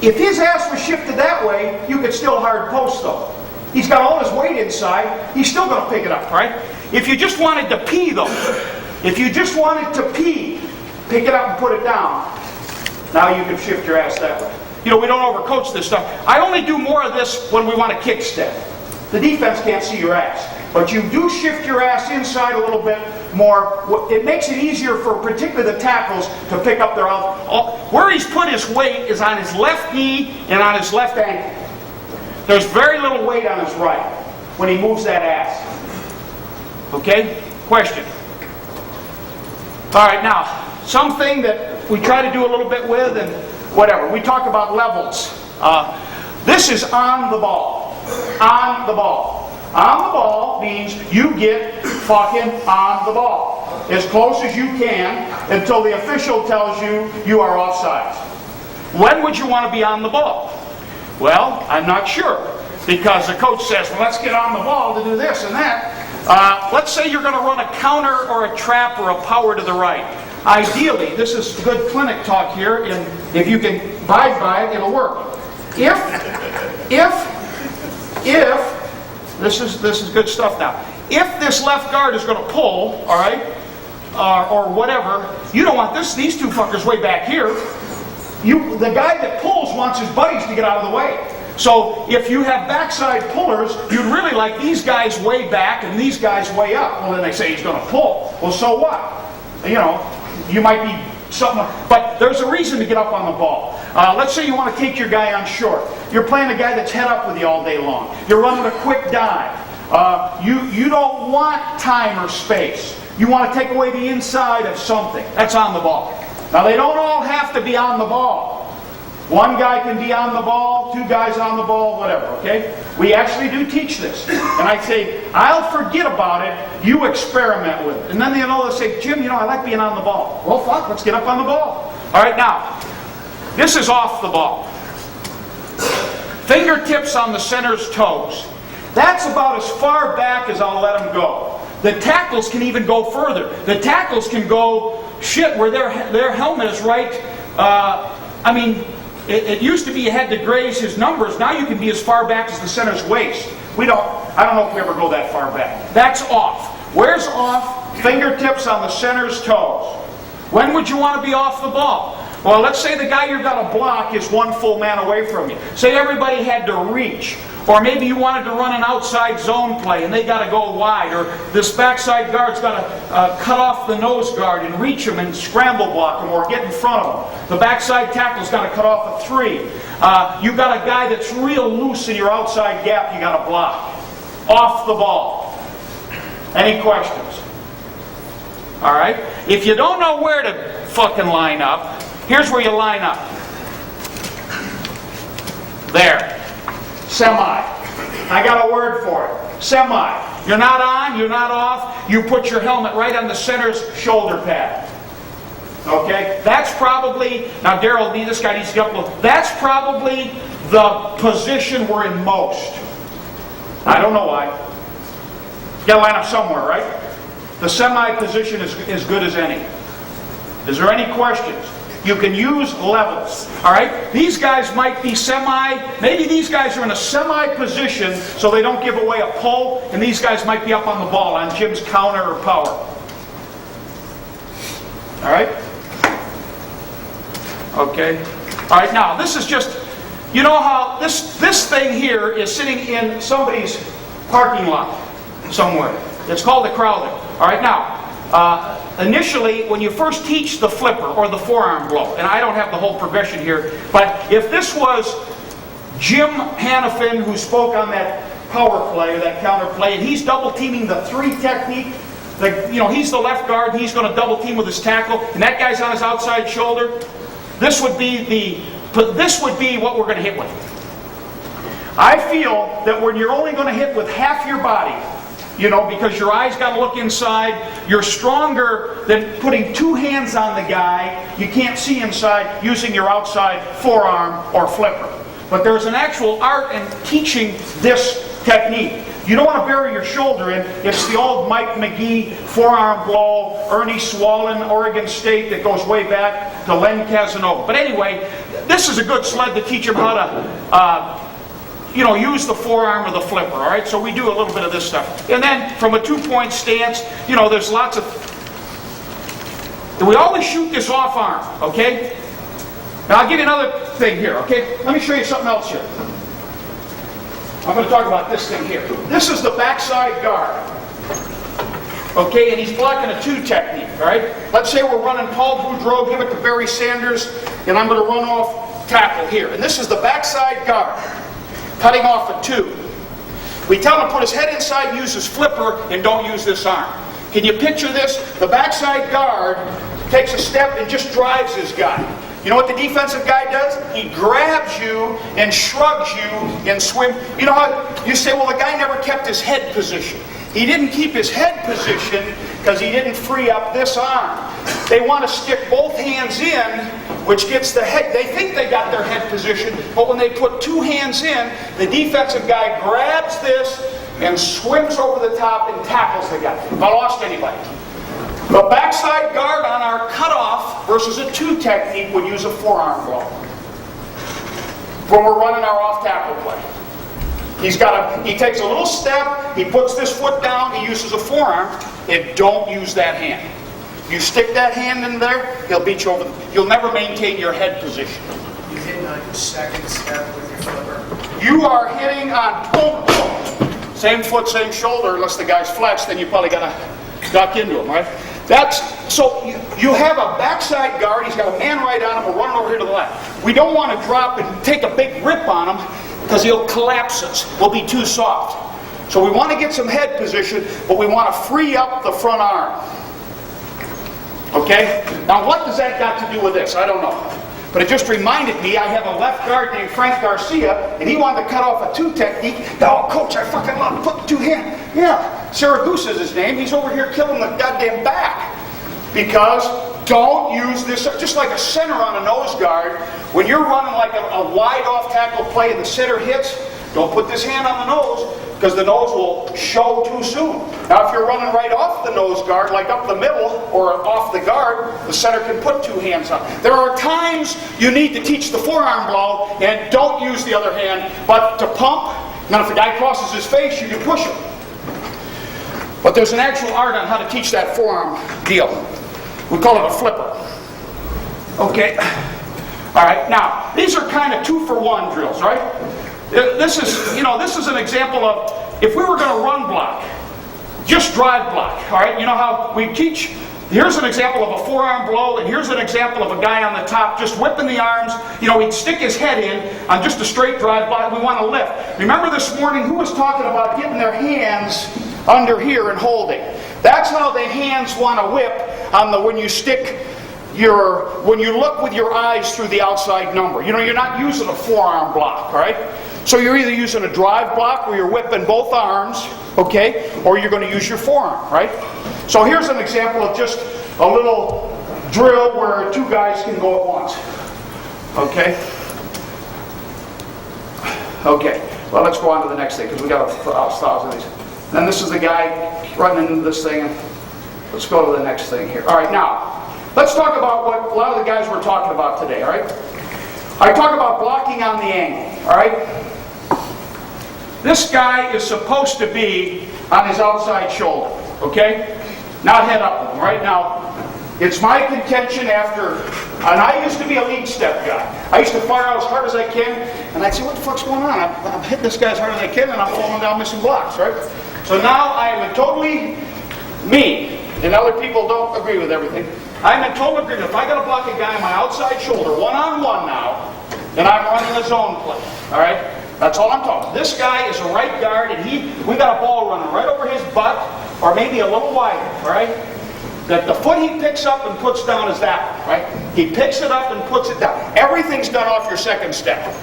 B: if his ass was shifted that way, you could still hard post, though. He's got all his weight inside. He's still going to pick it up, right? If you just wanted to pee, though, if you just wanted to pee, pick it up and put it down. Now you can shift your ass that way. You know, we don't overcoach this stuff. I only do more of this when we want to kick step. The defense can't see your ass. But you do shift your ass inside a little bit more. It makes it easier for particularly the tackles to pick up their own. Where he's put his weight is on his left knee and on his left ankle. There's very little weight on his right when he moves that ass. Okay? Question. All right, now, something that we try to do a little bit with and whatever. We talk about levels. This is on the ball. On the ball. On the ball means you get fucking on the ball. as close as you can until the official tells you you are offsides. When would you want to be on the ball? Well, I'm not sure, because the coach says, well, let's get on the ball to do this and that. Let's say you're going to run a counter or a trap or a power to the right. Ideally, this is good clinic talk here, and if you can abide by it, it'll work. If this is good stuff now. If this left guard is going to pull, all right, or whatever, you don't want these two fuckers way back here. The guy that pulls wants his buddies to get out of the way. So if you have backside pullers, you'd really like these guys way back and these guys way up. Well, then they say he's going to pull. Well, so what? You know, you might be something, but there's a reason to get up on the ball. Let's say you want to take your guy on short. You're playing a guy that's head up with you all day long. You're running a quick dive. You don't want time or space. You want to take away the inside of something. That's on the ball. Now, they don't all have to be on the ball. One guy can be on the ball, two guys on the ball, whatever, okay? We actually do teach this. And I say, I'll forget about it, you experiment with it. And then they'll say, Jim, I like being on the ball. Well, fuck, let's get up on the ball. All right, now, this is off the ball. Fingertips on the center's toes. That's about as far back as I'll let them go. The tackles can even go further. The tackles can go, where their helmet is right. It used to be you had to graze his numbers. Now you can be as far back as the center's waist. I don't know if we ever go that far back. That's off. Where's off? Fingertips on the center's toes. When would you want to be off the ball? Well, let's say the guy you're going to block is one full man away from you. Say everybody had to reach. Or maybe you wanted to run an outside zone play and they got to go wide. Or this backside guard's got to cut off the nose guard and reach him and scramble block him or get in front of him. The backside tackle's got to cut off a three. You got a guy that's real loose in your outside gap you got to block. Off the ball. Any questions? All right. If you don't know where to fucking line up, here's where you line up. There. Semi. I got a word for it. Semi. You're not on, you're not off. You put your helmet right on the center's shoulder pad. Okay? That's probably, now Daryl, this guy needs to get up a little. That's probably the position we're in most. I don't know why. You got to line up somewhere, right? The semi position is as good as any. Is there any questions? You can use levels. All right? These guys might be maybe these guys are in a semi position so they don't give away a pull, and these guys might be up on the ball on Jim's counter or power. All right? Okay. All right, now this is just, you know how this thing here is sitting in somebody's parking lot somewhere. It's called a Crowley. All right, now, initially, when you first teach the flipper or the forearm blow, and I don't have the whole progression here, but if this was Jim Hannafin who spoke on that power play or that counter play, and he's double teaming the three technique, he's the left guard, he's going to double team with his tackle, and that guy's on his outside shoulder, this would be what we're going to hit with. I feel that when you're only going to hit with half your body, because your eyes got to look inside, you're stronger than putting two hands on the guy, you can't see inside, using your outside forearm or flipper. But there's an actual art in teaching this technique. You don't want to bury your shoulder in. It's the old Mike McGee forearm blow, Ernie Swallen, Oregon State, that goes way back to Len Casanova. But anyway, this is a good sled to teach them how to use the forearm or the flipper, all right? So we do a little bit of this stuff. And then from a two-point stance, there's lots of... We always shoot this off arm, okay? Now I'll give you another thing here, okay? Let me show you something else here. I'm going to talk about this thing here. This is the backside guard. Okay, and he's blocking a two technique, all right? Let's say we're running Paul Boudreau, give it to Barry Sanders, and I'm going to run off tackle here. And this is the backside guard, cutting off a two. We tell him to put his head inside, use his flipper, and don't use this arm. Can you picture this? The backside guard takes a step and just drives his guy. You know what the defensive guy does? He grabs you and shrugs you and swim. You know how you say, well, the guy never kept his head position. He didn't keep his head position. because he didn't free up this arm. They want to stick both hands in, which gets the head. They think they got their head position, but when they put two hands in, the defensive guy grabs this and swims over the top and tackles the guy. If I lost anybody. The backside guard on our cutoff versus a two technique would use a forearm blow when we're running our off tackle play. He takes a little step, he puts this foot down, he uses a forearm, and don't use that hand. You stick that hand in there, he'll beat you over. You'll never maintain your head position.
C: You hitting on your second step with your flipper.
B: You are hitting on boom, boom. Same foot, same shoulder, unless the guy's flexed, then you probably got to duck into him, right? So you have a backside guard, he's got a man right on him, we're running over here to the left. We don't want to drop and take a big rip on him, because he'll collapse us. We'll be too soft. So we want to get some head position, but we want to free up the front arm. Okay? Now what does that got to do with this? I don't know. But it just reminded me, I have a left guard named Frank Garcia, and he wanted to cut off a two technique. Oh, coach, I fucking love putting two hands. Yeah, Saragoose is his name. He's over here killing the goddamn back. Because don't use this, just like a center on a nose guard, when you're running like a wide off tackle play and the center hits, don't put this hand on the nose, because the nose will show too soon. Now if you're running right off the nose guard, like up the middle or off the guard, the center can put two hands on. There are times you need to teach the forearm blow and don't use the other hand, but to pump. Now if the guy crosses his face, you can push him. But there's an actual art on how to teach that forearm deal. We call it a flipper. Okay. All right. Now these are kind of 2-for-1 drills, right? This is an example of if we were going to run block, just drive block. All right. You know how we teach. Here's an example of a forearm blow, and here's an example of a guy on the top just whipping the arms. You know, he'd stick his head in on just a straight drive block. We want to lift. Remember this morning, who was talking about getting their hands under here and holding? That's how the hands want to whip on the when you look with your eyes through the outside number. You know, you're not using a forearm block, right? So you're either using a drive block where you're whipping both arms, okay, or you're going to use your forearm, right? So here's an example of just a little drill where two guys can go at once. Okay? Okay. Well, let's go on to the next thing because we got 1,000 of these. Then this is the guy running into this thing. Let's go to the next thing here. All right, now, let's talk about what a lot of the guys were talking about today, all right? I talk about blocking on the angle, all right? This guy is supposed to be on his outside shoulder, okay? Not head up, right? Now, it's my contention and I used to be a lead step guy. I used to fire out as hard as I can, and I'd say, what the fuck's going on? I'm hitting this guy as hard as I can, and I'm falling down missing blocks, right? So now I am totally me, and other people don't agree with everything. I'm in total agreement. If I got to block a guy on my outside shoulder, one-on-one now, then I'm running a zone play, all right? That's all I'm talking. This guy is a right guard, and we got a ball running right over his butt, or maybe a little wider, all right? That the foot he picks up and puts down is that one, right? He picks it up and puts it down. Everything's done off your second step.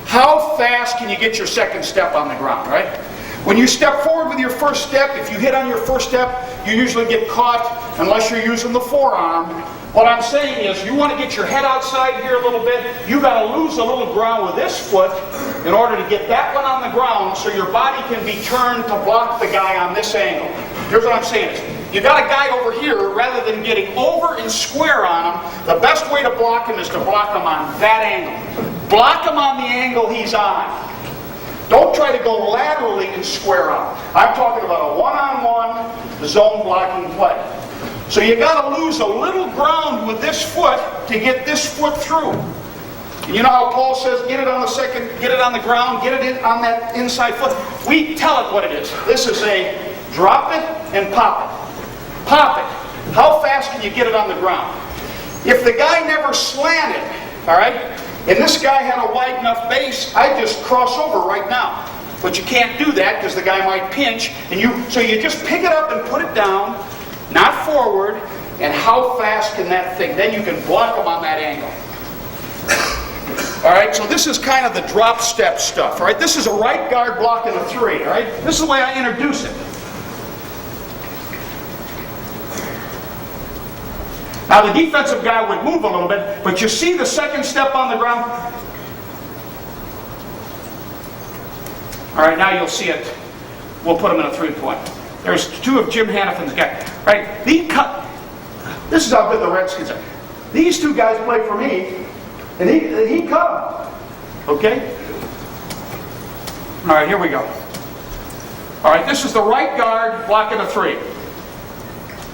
B: How fast can you get your second step on the ground, right? When you step forward with your first step, if you hit on your first step, you usually get caught unless you're using the forearm. What I'm saying is you want to get your head outside here a little bit. You got to lose a little ground with this foot in order to get that one on the ground so your body can be turned to block the guy on this angle. Here's what I'm saying is you got a guy over here, rather than getting over and square on him, the best way to block him is to block him on that angle. Block him on the angle he's on. Don't try to go laterally and square on. I'm talking about a one-on-one zone blocking play. So you got to lose a little ground with this foot to get this foot through. And you know how Paul says, get it on the second, get it on the ground, get it on that inside foot. We tell it what it is. This is a drop it and pop it. Pop it. How fast can you get it on the ground? If the guy never slanted, all right, and this guy had a wide enough base, I'd just cross over right now. But you can't do that because the guy might pinch. So you just pick it up and put it down, not forward, and how fast can that thing? Then you can block them on that angle. All right, so this is kind of the drop step stuff. All right, this is a right guard blocking a 3. All right, this is the way I introduce it. Now the defensive guy would move a little bit, but you see the second step on the ground? All right, now you'll see it. We'll put him in a 3-point. There's two of Jim Hannafin's guys. Right? This is how good the Redskins are. These two guys play for me, and he cut them. Okay? All right, here we go. All right, this is the right guard blocking a 3.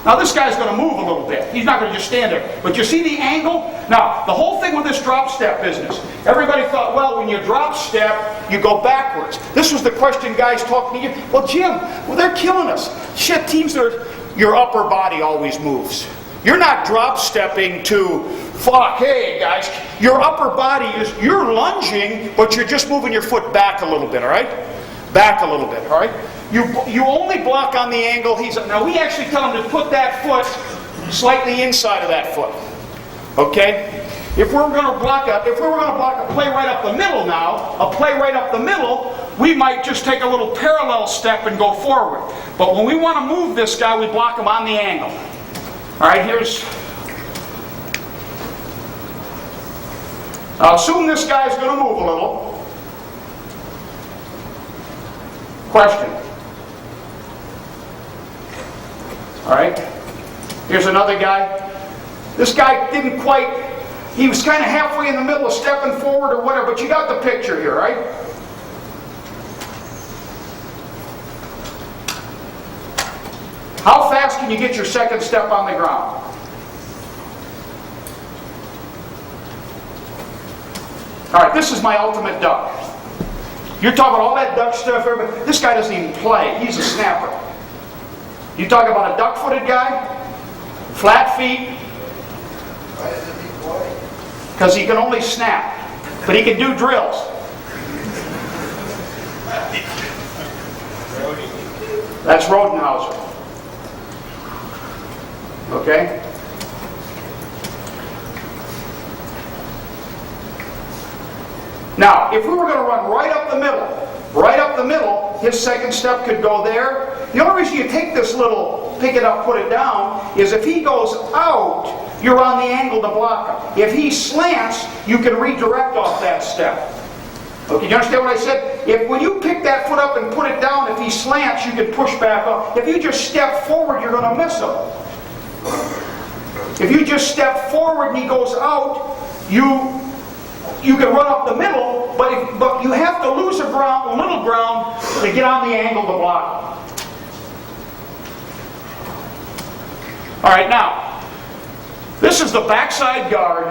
B: Now this guy's going to move a little bit. He's not going to just stand there. But you see the angle? Now, the whole thing with this drop step business, everybody thought, well, when you drop step, you go backwards. This was the question guys talking to you. Well, Jim, they're killing us. Shit, teams are, your upper body always moves. You're not drop stepping to, fuck, hey guys, your upper body is, you're lunging, but you're just moving your foot back a little bit, all right? Back a little bit, all right? You only block on the angle. Now we actually tell him to put that foot slightly inside of that foot. Okay? If we were going to block a play right up the middle now, a play right up the middle, we might just take a little parallel step and go forward. But when we want to move this guy, we block him on the angle. All right, here's. Now assume this guy's going to move a little. Question. All right, here's another guy. This guy didn't quite, he was kind of halfway in the middle of stepping forward or whatever, but you got the picture here, right? How fast can you get your second step on the ground? All right, this is my ultimate duck. You're talking about all that duck stuff, this guy doesn't even play. He's a snapper. You talk about a duck-footed guy, flat feet.
D: Why is it McCoy?
B: Because he can only snap, but he can do drills. That's Rodenhauser. Okay? Now, if we were going to run right up the middle, his second step could go there. The only reason you take this little, pick it up, put it down, is if he goes out, you're on the angle to block him. If he slants, you can redirect off that step. Okay, do you understand what I said? When you pick that foot up and put it down, if he slants, you can push back up. If you just step forward, you're going to miss him. If you just step forward and he goes out, you can run up the middle, but you have to lose a little ground to get on the angle to block. All right, now, this is the backside guard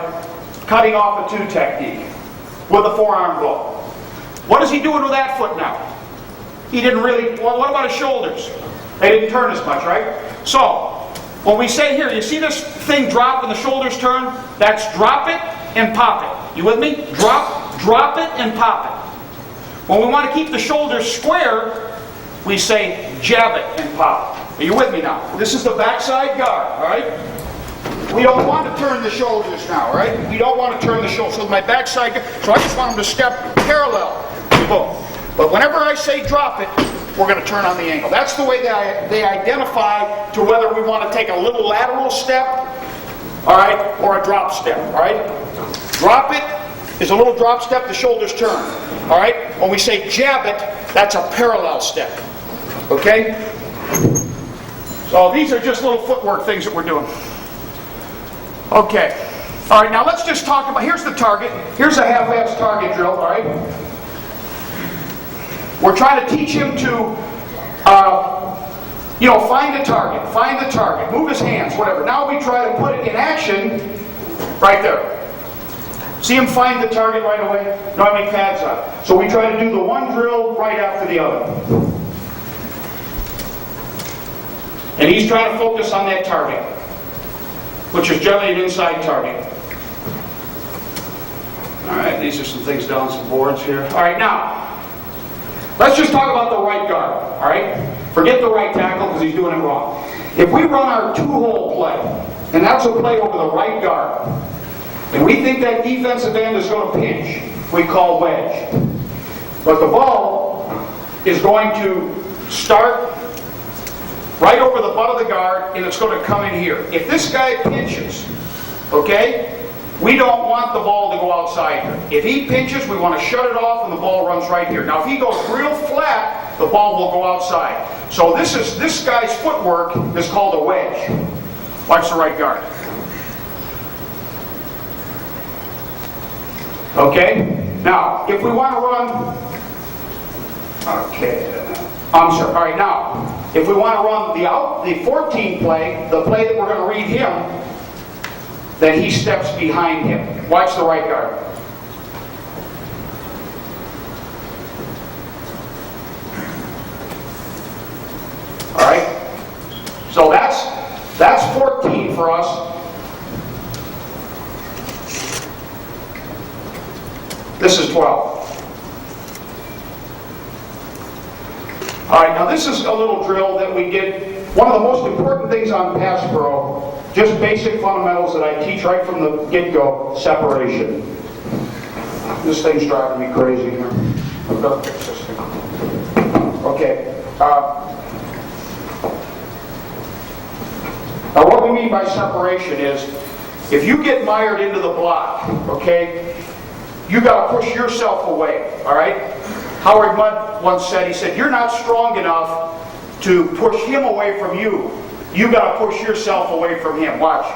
B: cutting off a 2 technique with a forearm blow. What is he doing with that foot now? He didn't really, well, what about his shoulders? They didn't turn as much, right? So, when we say here, you see this thing drop and the shoulders turn? That's drop it and pop it. You with me? Drop it and pop it. When we want to keep the shoulders square, we say jab it and pop it. Are you with me now? This is the backside guard, all right? We don't want to turn the shoulders now, right? We don't want to turn the shoulders. So my backside guard, so I just want him to step parallel. Boom. But whenever I say drop it, we're going to turn on the angle. That's the way they identify to whether we want to take a little lateral step, all right, or a drop step, all right? Drop it is a little drop step, the shoulders turn, all right? When we say jab it, that's a parallel step, okay? So these are just little footwork things that we're doing. Okay. All right, now let's just talk about, here's the target. Here's a half-ass target drill, all right? We're trying to teach him to, find the target, move his hands, whatever. Now we try to put it in action right there. See him find the target right away? No, I make pads on. So we try to do the one drill right after the other. And he's trying to focus on that target, which is generally an inside target. All right, these are some things down some boards here. All right, now, let's just talk about the right guard, all right? Forget the right tackle because he's doing it wrong. If we run our 2-hole play, and that's a play over the right guard, and we think that defensive end is going to pinch, we call wedge. But the ball is going to start right over the butt of the guard, and it's going to come in here. If this guy pinches, okay? We don't want the ball to go outside here. If he pinches, we want to shut it off and the ball runs right here. Now if he goes real flat, the ball will go outside. So this guy's footwork is called a wedge. Watch the right guard. Okay? Now, if we want to run... Okay. I'm sorry. All right, now, if we want to run the 14 play, the play that we're going to read him, then he steps behind him. Watch the right guard. All right? So that's 14 for us. This is 12. All right, now this is a little drill that we get. One of the most important things on pass pro, just basic fundamentals that I teach right from the get-go, separation. This thing's driving me crazy here. I've got to fix this thing. Okay. Now what we mean by separation is, if you get mired into the block, okay, you got to push yourself away, all right? Howard Mudd once said, he said, you're not strong enough to push him away from you. You got to push yourself away from him. Watch.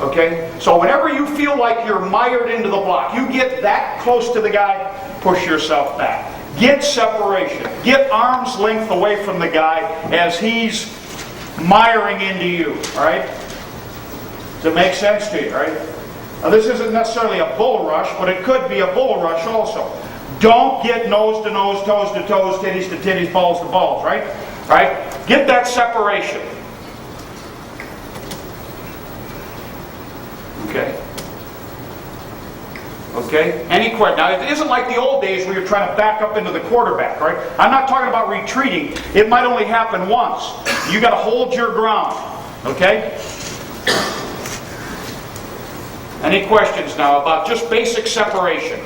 B: Okay? So whenever you feel like you're mired into the block, you get that close to the guy, push yourself back. Get separation. Get arm's length away from the guy as he's miring into you. All right? Does it make sense to you? All right? Now this isn't necessarily a bull rush, but it could be a bull rush also. Don't get nose to nose, toes to toes, titties to titties, balls to balls, right? Right? Get that separation. Okay. Okay? Any question? Now it isn't like the old days where you're trying to back up into the quarterback, right? I'm not talking about retreating. It might only happen once. You got to hold your ground. Okay? Any questions now about just basic separation?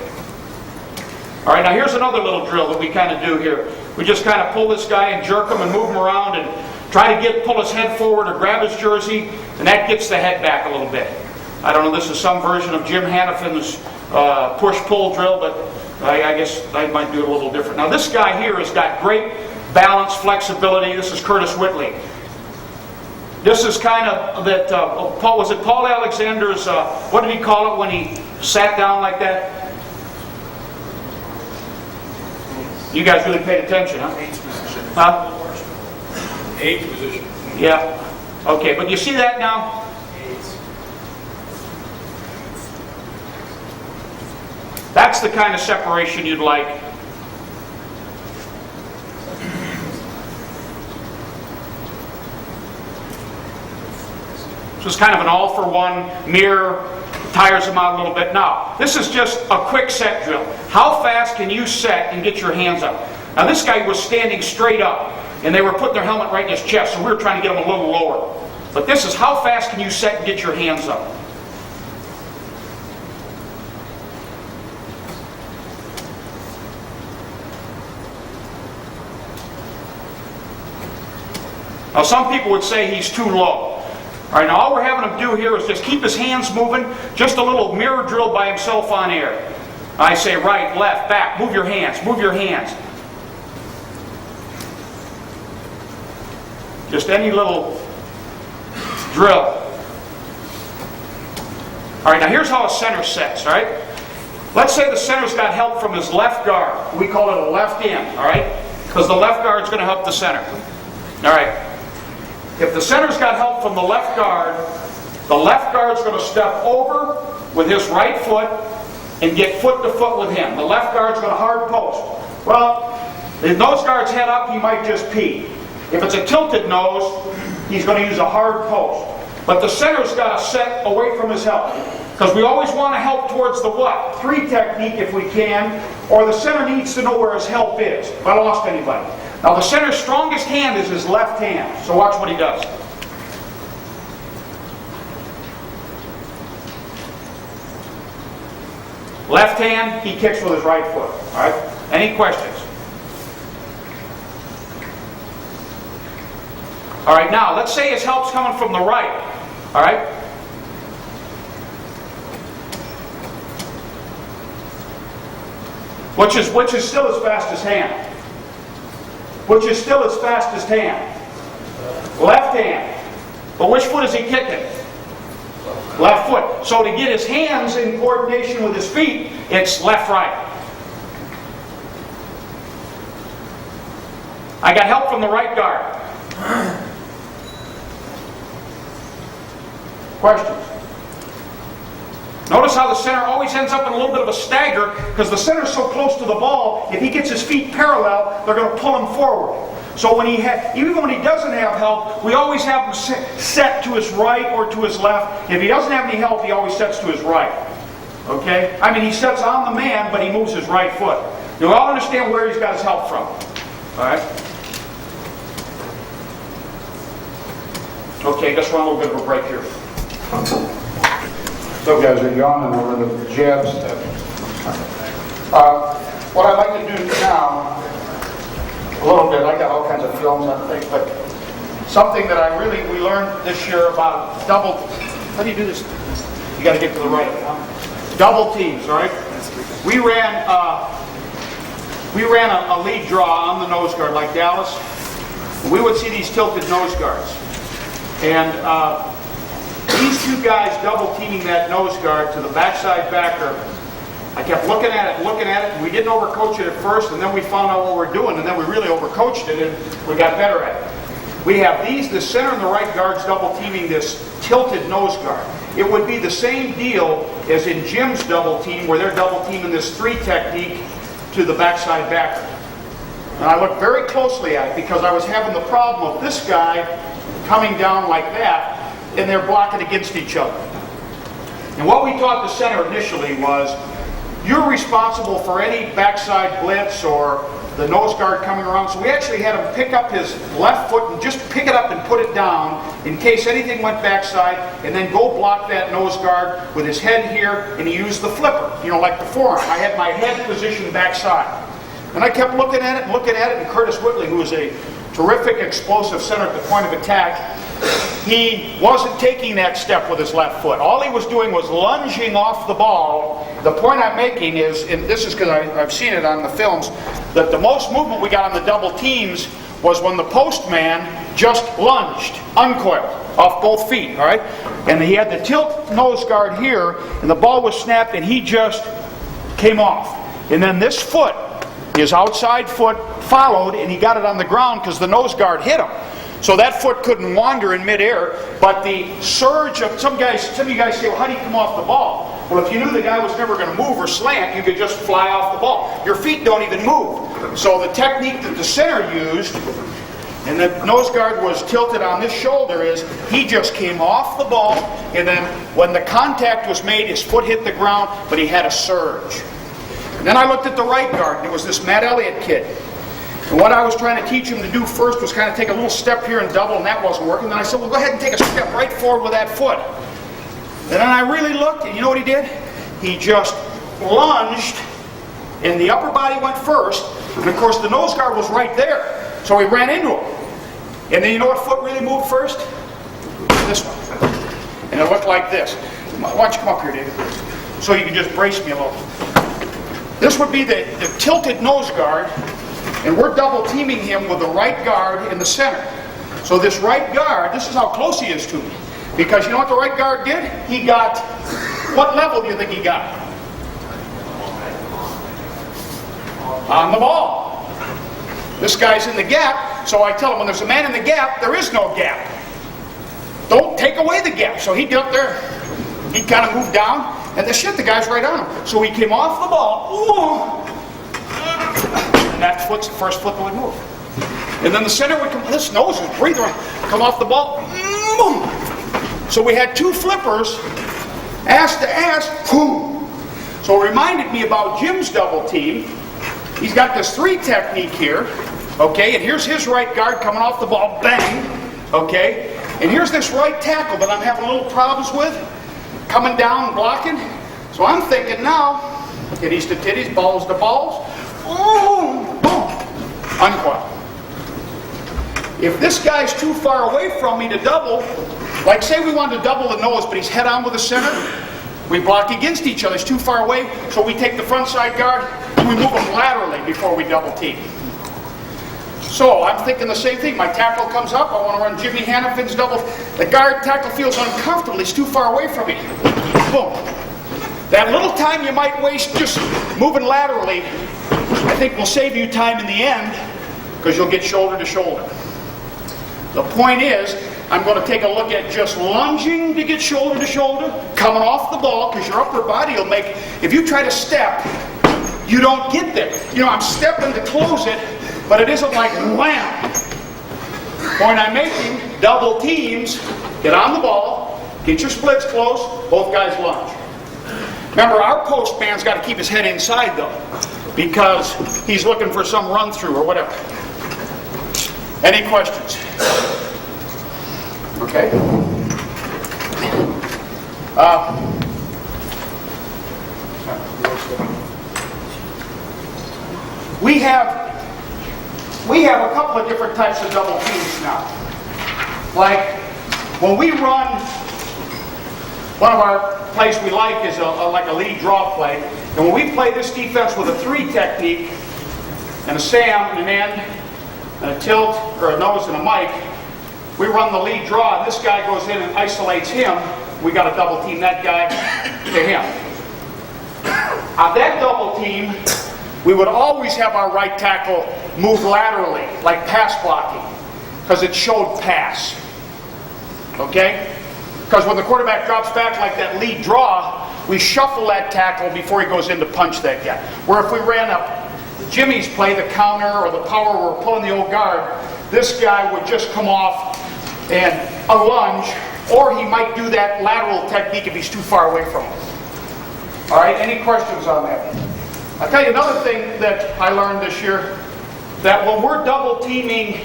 B: All right, now here's another little drill that we kind of do here. We just kind of pull this guy and jerk him and move him around and try to pull his head forward or grab his jersey, and that gets the head back a little bit. I don't know, this is some version of Jim Hannafin's push-pull drill, but I guess I might do it a little different. Now this guy here has got great balance, flexibility. This is Curtis Whitley. This is kind of that, was it Paul Alexander's, what did he call it when he sat down like that? You guys really paid attention, huh?
C: Eighth position.
B: Huh?
A: Eighth position.
B: Yeah. Okay, but you see that now?
C: Eighth.
B: That's the kind of separation you'd like. So it's kind of an all-for-one mirror, tires them out a little bit. Now, this is just a quick set drill. How fast can you set and get your hands up? Now, this guy was standing straight up, and they were putting their helmet right in his chest, so we were trying to get him a little lower. But this is how fast can you set and get your hands up? Now, some people would say he's too low. All right, now all we're having him do here is just keep his hands moving, just a little mirror drill by himself on air. I say right, left, back, move your hands, move your hands. Just any little drill. All right, now here's how a center sets, all right? Let's say the center's got help from his left guard. We call it a left in, all right? Because the left guard's going to help the center. All right. If the center's got help from the left guard's going to step over with his right foot and get foot to foot with him. The left guard's going to hard post. Well, if nose guard's head up, he might just pee. If it's a tilted nose, he's going to use a hard post. But the center's got to set away from his help. Because we always want to help towards the what? 3 technique if we can, or the center needs to know where his help is. If I lost anybody. Now the center's strongest hand is his left hand. So watch what he does. Left hand, he kicks with his right foot. All right? Any questions? All right, now let's say his help's coming from the right. All right? Which is still his fastest hand. Which is still his fastest hand. Left hand. But which foot is he kicking? Left foot. So to get his hands in coordination with his feet, it's left-right. I got help from the right guard. Questions? Notice how the center always ends up in a little bit of a stagger because the center's so close to the ball, if he gets his feet parallel, they're going to pull him forward. So when even when he doesn't have help, we always have him set to his right or to his left. If he doesn't have any help, he always sets to his right. Okay? I mean, he sets on the man, but he moves his right foot. You all understand where he's got his help from. All right? Okay, let's run a little bit of a break here.
E: So guys are yawning over the jab step. What I'd like to do now, a little bit, I got all kinds of films on things, but something that we learned this year about double, how do you do this? You got to get to the right. Double teams, all right? We ran a lead draw on the nose guard like Dallas. We would see these tilted nose guards. And these two guys double teaming that nose guard to the backside backer. I kept looking at it, and we didn't overcoach it at first, and then we found out what we're doing, and then we really overcoached it, and we got better at it. We have the center and the right guards double teaming this tilted nose guard. It would be the same deal as in Jim's double team, where they're double teaming this 3 technique to the backside backer. And I looked very closely at it because I was having the problem of this guy coming down like that, and they're blocking against each other. And what we taught the center initially was, you're responsible for any backside blitz or the nose guard coming around. So we actually had him pick up his left foot and just pick it up and put it down in case anything went backside, and then go block that nose guard with his head here, and he used the flipper, like the forearm. I had my head positioned backside. And I kept looking at it, and Curtis Whitley, who is a terrific explosive center at the point of attack, he wasn't taking that step with his left foot. All he was doing was lunging off the ball. The point I'm making is, and this is because I've seen it on the films, that the most movement we got on the double teams was when the post man just lunged, uncoiled, off both feet, all right? And he had the tilt nose guard here, and the ball was snapped, and he just came off. And then this foot, his outside foot, followed, and he got it on the ground because the nose guard hit him. So that foot couldn't wander in midair, but the surge of some of you guys say, well, how do you come off the ball? Well, if you knew the guy was never going to move or slant, you could just fly off the ball. Your feet don't even move. So the technique that the center used, and the nose guard was tilted on this shoulder, is he just came off the ball, and then when the contact was made, his foot hit the ground, but he had a surge. And then I looked at the right guard, and it was this Matt Elliott kid. And what I was trying to teach him to do first was kind of take a little step here and double, and that wasn't working. Then I said, well, go ahead and take a step right forward with that foot. And then I really looked, and you know what he did? He just lunged, and the upper body went first. And of course, the nose guard was right there. So he ran into him. And then you know what foot really moved first? This one. And it looked like this. Why don't you come up here, David? So you can just brace me a little. This would be the tilted nose guard. And we're double teaming him with the right guard in the center. So this right guard, this is how close he is to me. Because you know what the right guard did? He got, what level do you think he got? On the ball. This guy's in the gap, so I tell him when there's a man in the gap, there is no gap. Don't take away the gap. So he got there, he kind of moved down, and the guy's right on him. So he came off the ball. Ooh. That foot's the first foot that would move. And then the center would come, this nose was breathing, come off the ball. So we had 2 flippers, ass to ass, boom. So it reminded me about Jim's double team. He's got this 3 technique here, okay, and here's his right guard coming off the ball, bang, okay, and here's this right tackle that I'm having a little problems with, coming down and blocking. So I'm thinking now, titties to titties, balls to balls, boom, boom, uncoil. If this guy's too far away from me to double, Like say we wanted to double the nose, but he's head on with the center. We block against each other. He's too far away, so we take the front side guard and we move him laterally before we double team. So I'm thinking the same thing. My tackle comes up. I want to run Jimmy Hannafin's double. The guard tackle feels uncomfortable. He's too far away from me. Boom. That little time you might waste just moving laterally, I think will save you time in the end because you'll get shoulder to shoulder. The point is, I'm going to take a look at just lunging to get shoulder to shoulder, coming off the ball, because your upper body will make, if you try to step, you don't get there. You know, I'm stepping to close it, but it isn't like wham. Point I'm making, double teams, get on the ball, get your splits close, both guys lunge. Remember, our post man's got to keep his head inside though, because he's looking for some run through or whatever. Any questions? Okay. We have a couple of different types of double teams now. Like when we run, one of our plays we like is like a lead draw play. And when we play this defense with a 3 technique and a Sam and an end and a tilt or a nose and a mic, we run the lead draw and this guy goes in and isolates him. We got to double team that guy to him. On that double team, we would always have our right tackle move laterally, like pass blocking, because it showed pass. Okay? Because when the quarterback drops back like that lead draw, we shuffle that tackle before he goes in to punch that guy. Where if we ran up Jimmy's play, the counter or the power where we're pulling the old guard, this guy would just come off and a lunge, or he might do that lateral technique if he's too far away from him. All right, any questions on that? I'll tell you another thing that I learned this year, that when we're double teaming,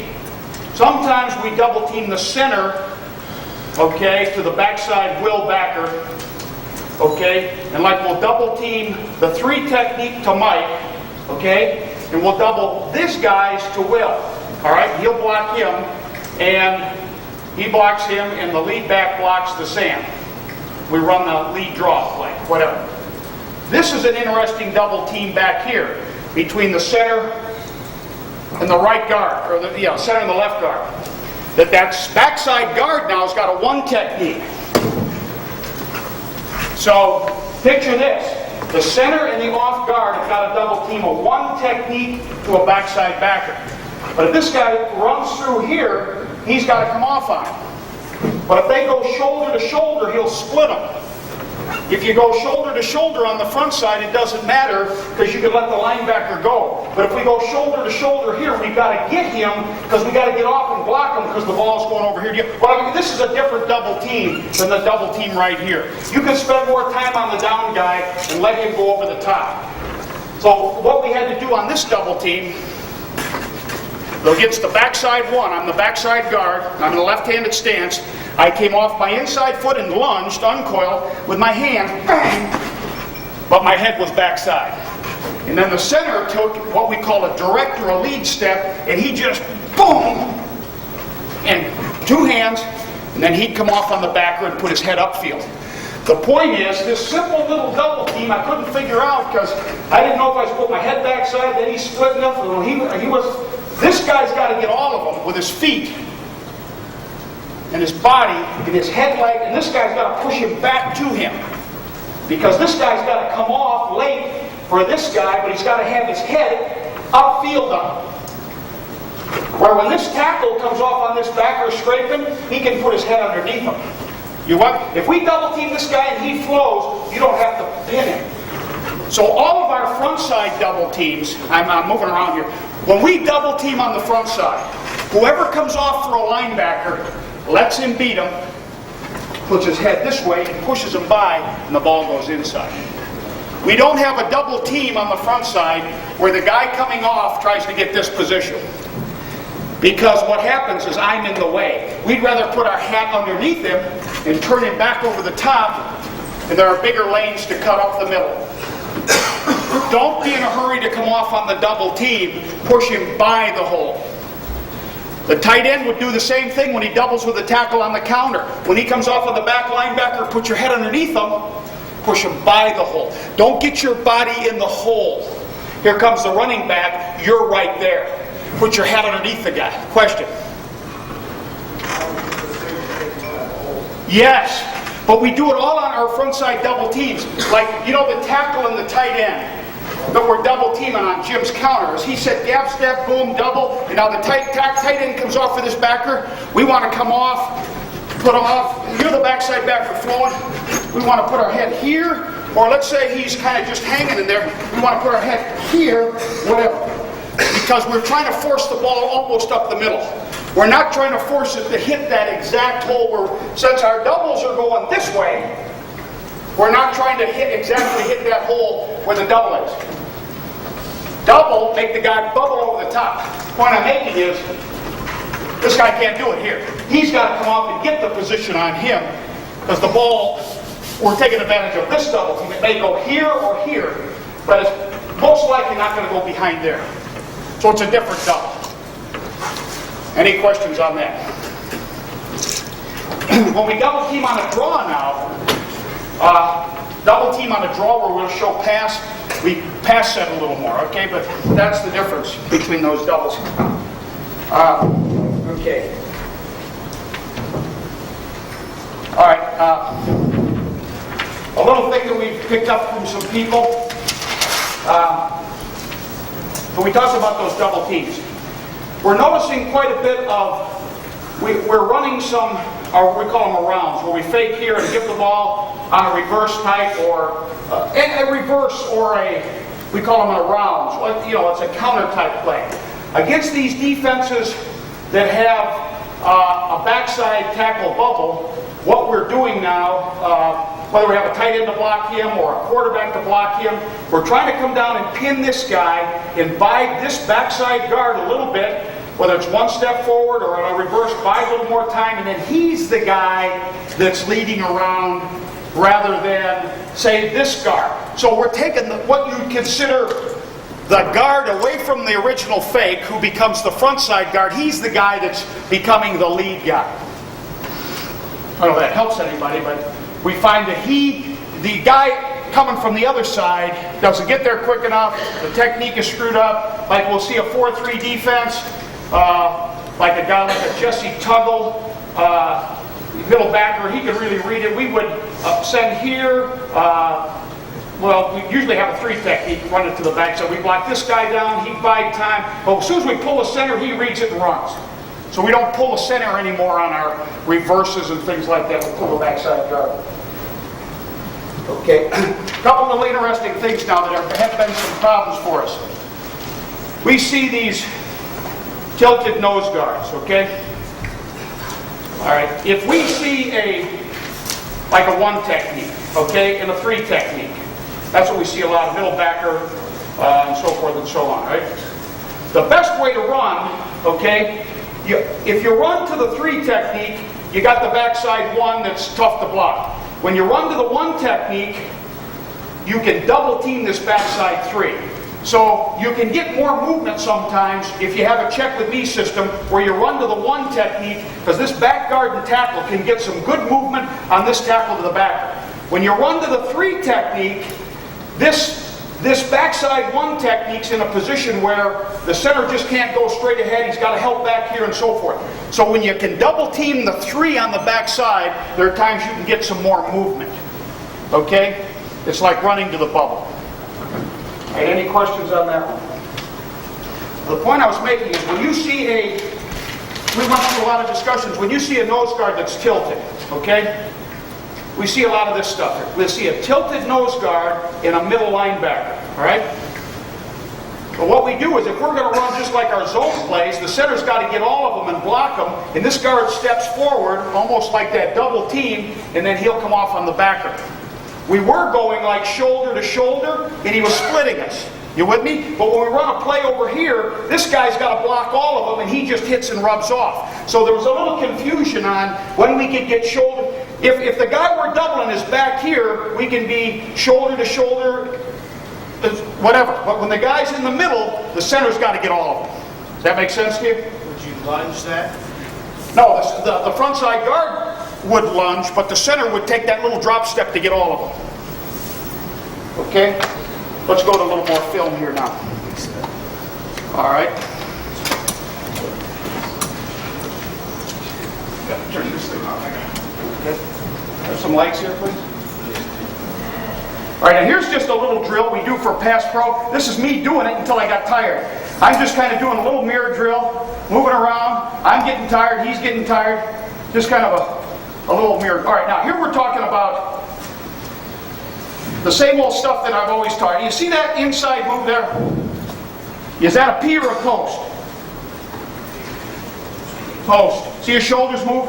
E: sometimes we double team the center, okay, to the backside will backer, okay, and like we'll double team the 3 technique to Mike, okay, and we'll double this guy's to Will, all right, he'll block him, and he blocks him, and the lead back blocks the Sam. We run the lead draw play, whatever. This is an interesting double team back here between the center and the right guard, or the center and the left guard. That backside guard now has got a 1 technique. So picture this: the center and the off guard have got a double team, a 1 technique to a backside backer. But if this guy runs through here, he's got to come off on him. But if they go shoulder to shoulder, he'll split them. If you go shoulder to shoulder on the front side, it doesn't matter because you can let the linebacker go. But if we go shoulder to shoulder here, we've got to get him because we've got to get off and block him because the ball's going over here. Well, I mean, this is a different double team than the double team right here. You can spend more time on the down guy and let him go over the top. So what we had to do on this double team, against the backside 1, I'm the backside guard, I'm in a left-handed stance. I came off my inside foot and lunged, uncoiled, with my hand, bang, but my head was backside. And then the center took what we call a direct or a lead step, and he just, boom, and 2 hands, and then he'd come off on the backer and put his head upfield. The point is, this simple little double team I couldn't figure out because I didn't know if I was put my head backside, then he's splitting up, this guy's got to get all of them with his feet and his body and his head leg, and this guy's got to push him back to him because this guy's got to come off late for this guy, but he's got to have his head upfield on him. Where when this tackle comes off on this backer scraping, he can put his head underneath him. You what? If we double team this guy and he flows, you don't have to pin him. So all of our front side double teams, I'm moving around here. When we double team on the front side, whoever comes off for a linebacker lets him beat him, puts his head this way and pushes him by, and the ball goes inside. We don't have a double team on the front side where the guy coming off tries to get this position. Because what happens is I'm in the way. We'd rather put our hat underneath him and turn him back over the top, and there are bigger lanes to cut up the middle. Don't be in a hurry to come off on the double team. Push him by the hole.
B: The tight end would do the same thing when he doubles with a tackle on the counter. When he comes off of the back linebacker, put your head underneath him, push him by the hole. Don't get your body in the hole. Here comes the running back, you're right there. Put your head underneath the guy. Question? Yes, but we do it all on our front side double teams. Like, you know, the tackle and the tight end that we're double teaming on Jim's counters. He said gap step, boom, double, and now the tight end comes off for this backer. We want to come off, put him off. You're the backside backer flowing. We want to put our head here, or let's say he's kind of just hanging in there. We want to put our head here, whatever. Because we're trying to force the ball almost up the middle. We're not trying to force it to hit that exact hole where, since our doubles are going this way, we're not trying to exactly hit that hole where the double is. Double, make the guy bubble over the top. The point I'm making is, this guy can't do it here. He's got to come off and get the position on him, because the ball, we're taking advantage of this double team. It may go here or here, but it's most likely not going to go behind there. So it's a different double. Any questions on that? When we double team on a draw now, double team on a draw where we'll show pass, we pass set a little more, okay? But that's the difference between those doubles. Okay. All right. A little thing that we picked up from some people. When we talked about those double teams, we're noticing quite a bit of, we're running some, or we call them rounds, where we fake here and give the ball on a reverse type, or a reverse, or we call them a rounds. You know, it's a counter type play. Against these defenses that have a backside tackle bubble, what we're doing now, whether we have a tight end to block him or a quarterback to block him, we're trying to come down and pin this guy and buy this backside guard a little bit, whether it's one step forward or on a reverse, buy a little more time, and then he's the guy that's leading around rather than, say, this guard. So we're taking what you consider the guard away from the original fake, who becomes the front side guard. He's the guy that's becoming the lead guy. I don't know if that helps anybody, but we find that the guy coming from the other side doesn't get there quick enough, the technique is screwed up, like we'll see a 4-3 defense, like a guy like a Jesse Tuggle, middle backer, he could really read it. We would send here, well, we usually have a 3 technique, run it to the back, so we block this guy down, he bide time, but as soon as we pull the center, he reads it and runs. So we don't pull the center anymore on our reverses and things like that. We'll pull the backside guard. Okay, a couple of interesting things now that have been some problems for us. We see these tilted nose guards, okay? All right, if we see like a 1 technique, okay, and a 3 technique, that's what we see a lot of, middle backer, and so forth and so on, right? The best way to run, okay, if you run to the 3 technique, you got the backside 1 that's tough to block. When you run to the 1 technique, you can double team this backside 3. So you can get more movement sometimes if you have a check with me system where you run to the 1 technique, because this back guard and tackle can get some good movement on this tackle to the backer. When you run to the 3 technique, this backside 1 technique's in a position where the center just can't go straight ahead. He's got to help back here and so forth. So when you can double team the 3 on the backside, there are times you can get some more movement. Okay? It's like running to the bubble. All right, any questions on that one? The point I was making is when you see we went through a lot of discussions, when you see a nose guard that's tilted, okay? We see a lot of this stuff here. We see a tilted nose guard and a middle linebacker, all right? But what we do is, if we're going to run just like our zone plays, the center's got to get all of them and block them, and this guard steps forward, almost like that double team, and then he'll come off on the backer. We were going like shoulder to shoulder, and he was splitting us. You with me? But when we run a play over here, this guy's got to block all of them, and he just hits and rubs off. So there was a little confusion on when we could get shoulder. If the guy we're doubling is back here, we can be shoulder to shoulder, whatever. But when the guy's in the middle, the center's got to get all of them. Does that make sense to you?
C: Would you lunge that?
E: No, the front side guard would lunge, but the center would take that little drop step to get all of them. Okay? Let's go to a little more film here now. All right. Yeah, turn this thing off. Okay. Have some lights here, please. All right, now here's just a little drill we do for pass pro. This is me doing it until I got tired. I'm just kind of doing a little mirror drill, moving around. I'm getting tired, he's getting tired. Just kind of a little mirror. All right, now here we're talking about the same old stuff that I've always taught. You see that inside move there? Is that a P or a post? Post. See your shoulders move?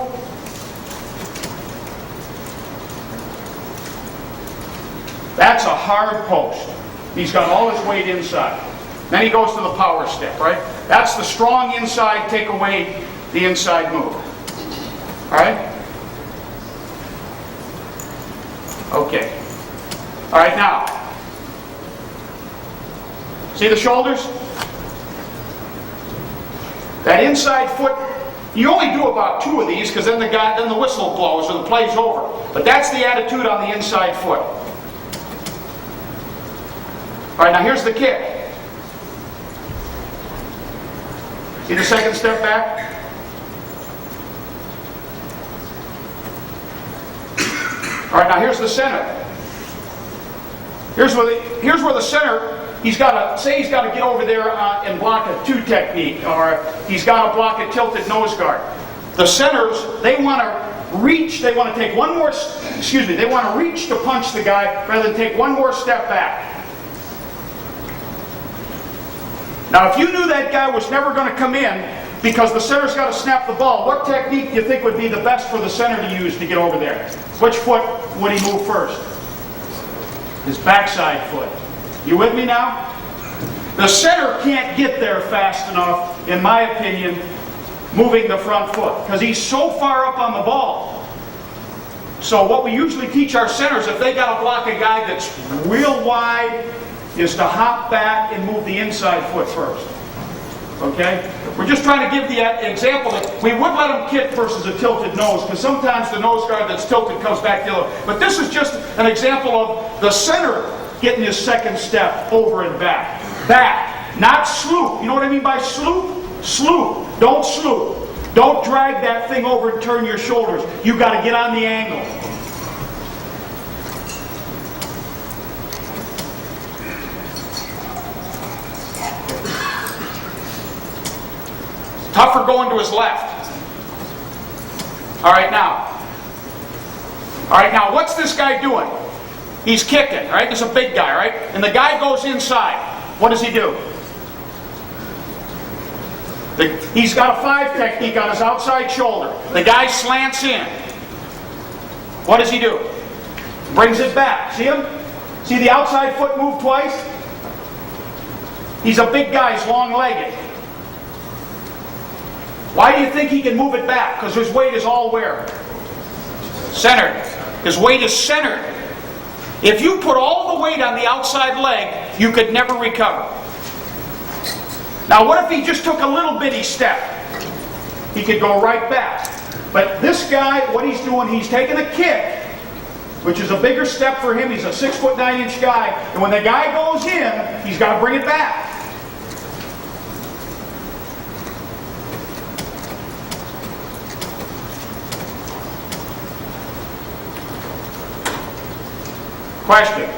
E: That's a hard post. He's got all his weight inside. Then he goes to the power step, right? That's the strong inside, take away the inside move. All right? Okay. All right, now. See the shoulders? That inside foot, you only do about 2 of these because then the whistle blows or the play's over. But that's the attitude on the inside foot. All right, now here's the kick. See the second step back? All right, now here's the center. Here's where the center, he's got to get over there and block a 2 technique, or he's got to block a tilted nose guard. The centers, they want to reach, they want to take one more, they want to reach to punch the guy rather than take one more step back. Now, if you knew that guy was never going to come in because the center's got to snap the ball, what technique do you think would be the best for the center to use to get over there? Which foot would he move first? His backside foot. You with me now? The center can't get there fast enough, in my opinion, moving the front foot, because he's so far up on the ball. So what we usually teach our centers, if they got to block a guy that's real wide, is to hop back and move the inside foot first. Okay? We're just trying to give the example that we would let him kick versus a tilted nose, because sometimes the nose guard that's tilted comes back the other way. But this is just an example of the center getting his second step over and back. Back, not sloop. You know what I mean by sloop? Sloop. Don't sloop. Don't drag that thing over and turn your shoulders. You got to get on the angle. Tougher going to his left. All right, now, what's this guy doing? He's kicking, right? This is a big guy, right? And the guy goes inside. What does he do? He's got a 5 technique on his outside shoulder. The guy slants in. What does he do? Brings it back. See him? See the outside foot move twice? He's a big guy, he's long-legged. Why do you think he can move it back? Because his weight is all where? Centered. His weight is centered. If you put all the weight on the outside leg, you could never recover. Now what if he just took a little bitty step? He could go right back. But this guy, what he's doing, he's taking a kick, which is a bigger step for him. He's a 6'9" guy. And when the guy goes in, he's got to bring it back. Question.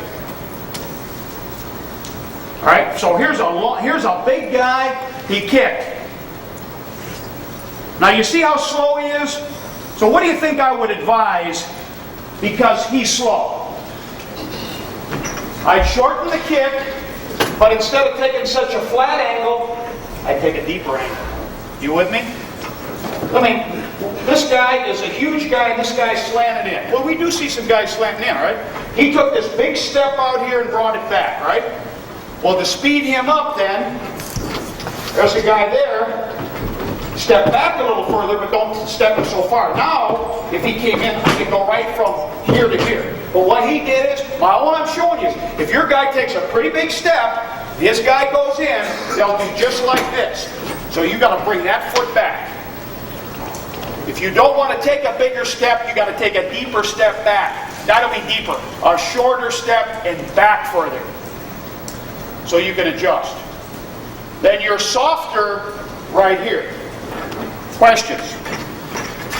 E: All right, so here's a big guy, he kicked. Now you see how slow he is? So what do you think I would advise because he's slow? I'd shorten the kick, but instead of taking such a flat angle, I'd take a deeper angle. You with me? I mean, this guy is a huge guy, and this guy's slanted in. Well, we do see some guys slanting in, right? He took this big step out here and brought it back, right? Well, to speed him up then, there's a guy there. Step back a little further, but don't step it so far. Now, if he came in, he could go right from here to here. But what he did is, all I'm showing you is, if your guy takes a pretty big step, this guy goes in, they'll do just like this. So you got to bring that foot back. If you don't want to take a bigger step, you got to take a deeper step back. That'll be deeper. A shorter step and back further. So you can adjust. Then you're softer right here. Questions?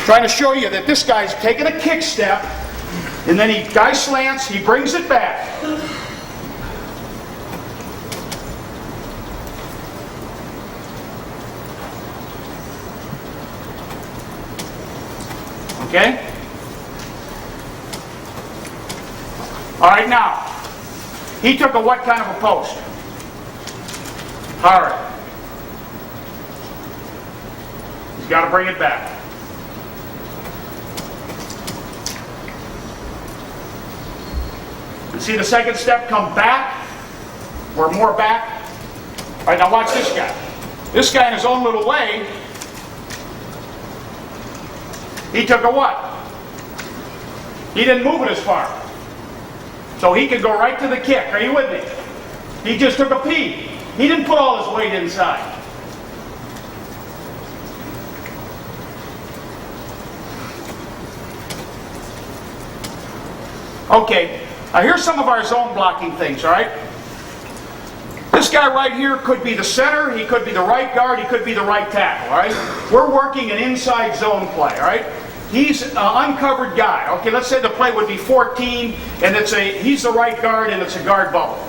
E: Trying to show you that this guy's taking a kick step, and then guy slants, he brings it back. Okay? All right, now, he took a what kind of a post? Hard. He's got to bring it back. You see the second step come back? Or more back? All right, now watch this guy. This guy in his own little way, he took a what? He didn't move it as far. So he could go right to the kick. Are you with me? He just took a pee. He didn't put all his weight inside. Okay, now here's some of our zone blocking things, all right? This guy right here could be the center, he could be the right guard, he could be the right tackle, all right? We're working an inside zone play, all right? He's an uncovered guy. Okay, let's say the play would be 14, and he's the right guard, and it's a guard bubble.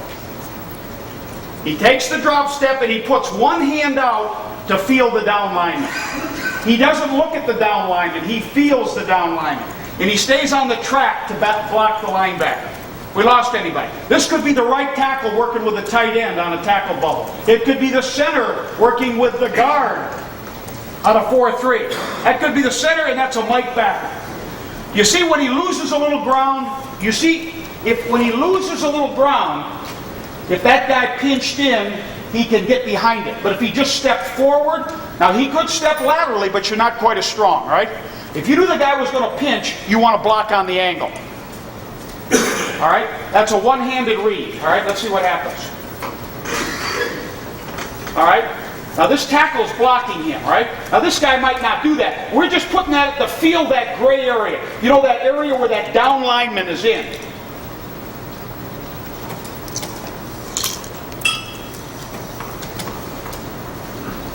E: He takes the drop step, and he puts one hand out to feel the down lineman. He doesn't look at the down lineman, he feels the down lineman. And he stays on the track to block the linebacker. We lost anybody. This could be the right tackle working with a tight end on a tackle bubble. It could be the center working with the guard on a 4-3. That could be the center, and that's a Mike backer. You see when he loses a little ground, when he loses a little ground, if that guy pinched in, he can get behind it. But if he just stepped forward, now he could step laterally, but you're not quite as strong, right? If you knew the guy was going to pinch, you want to block on the angle. All right? That's a one-handed read. All right? Let's see what happens. All right? Now this tackle's blocking him, all right? Now this guy might not do that. We're just putting that to feel that gray area. You know, that area where that down lineman is in.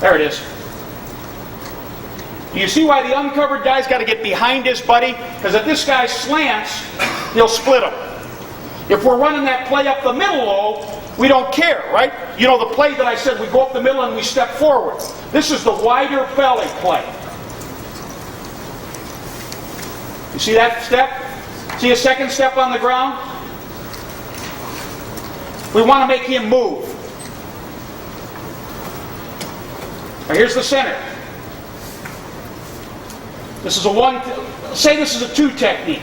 E: There it is. Do you see why the uncovered guy's got to get behind his buddy? Because if this guy slants, he'll split him. If we're running that play up the middle low, we don't care, right? You know the play that I said, we go up the middle and we step forward. This is the wider belly play. You see that step? See a second step on the ground? We want to make him move. Now here's the center. This is a one, say this is a two technique.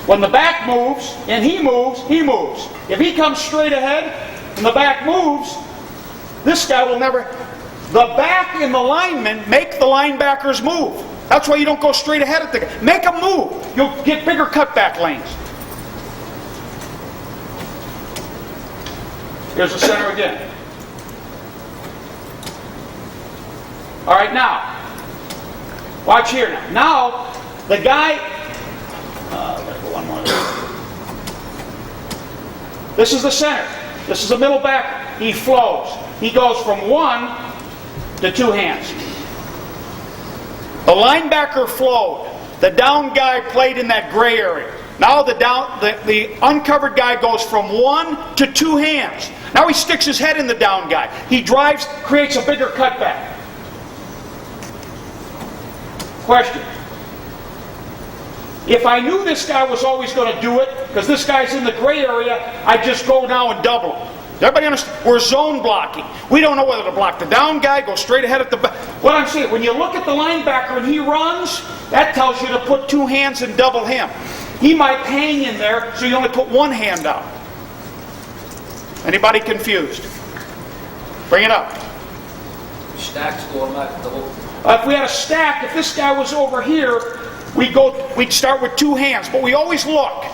E: When the back moves, and he moves, he moves. If he comes straight ahead, and the back moves, this guy will never... The back and the linemen make the linebackers move. That's why you don't go straight ahead at the guy. Make them move. You'll get bigger cutback lanes. Here's the center again. All right, now, watch here now. Now, the guy... Let's go one more. This is the center. This is the middle backer. He flows. He goes from one to two hands. The linebacker flowed. The down guy played in that gray area. Now the uncovered guy goes from one to two hands. Now he sticks his head in the down guy. He drives, creates a bigger cutback. Question. If I knew this guy was always going to do it, because this guy's in the gray area, I'd just go now and double him. Does everybody understand? We're zone blocking. We don't know whether to block the down guy, go straight ahead at the back. What I'm saying, when you look at the linebacker and he runs, that tells you to put two hands and double him. He might hang in there, so you only put one hand out. Anybody confused? Bring it up.
D: Stacks going like the whole...
E: If we had a stack, if this guy was over here, we'd start with two hands, but we always look.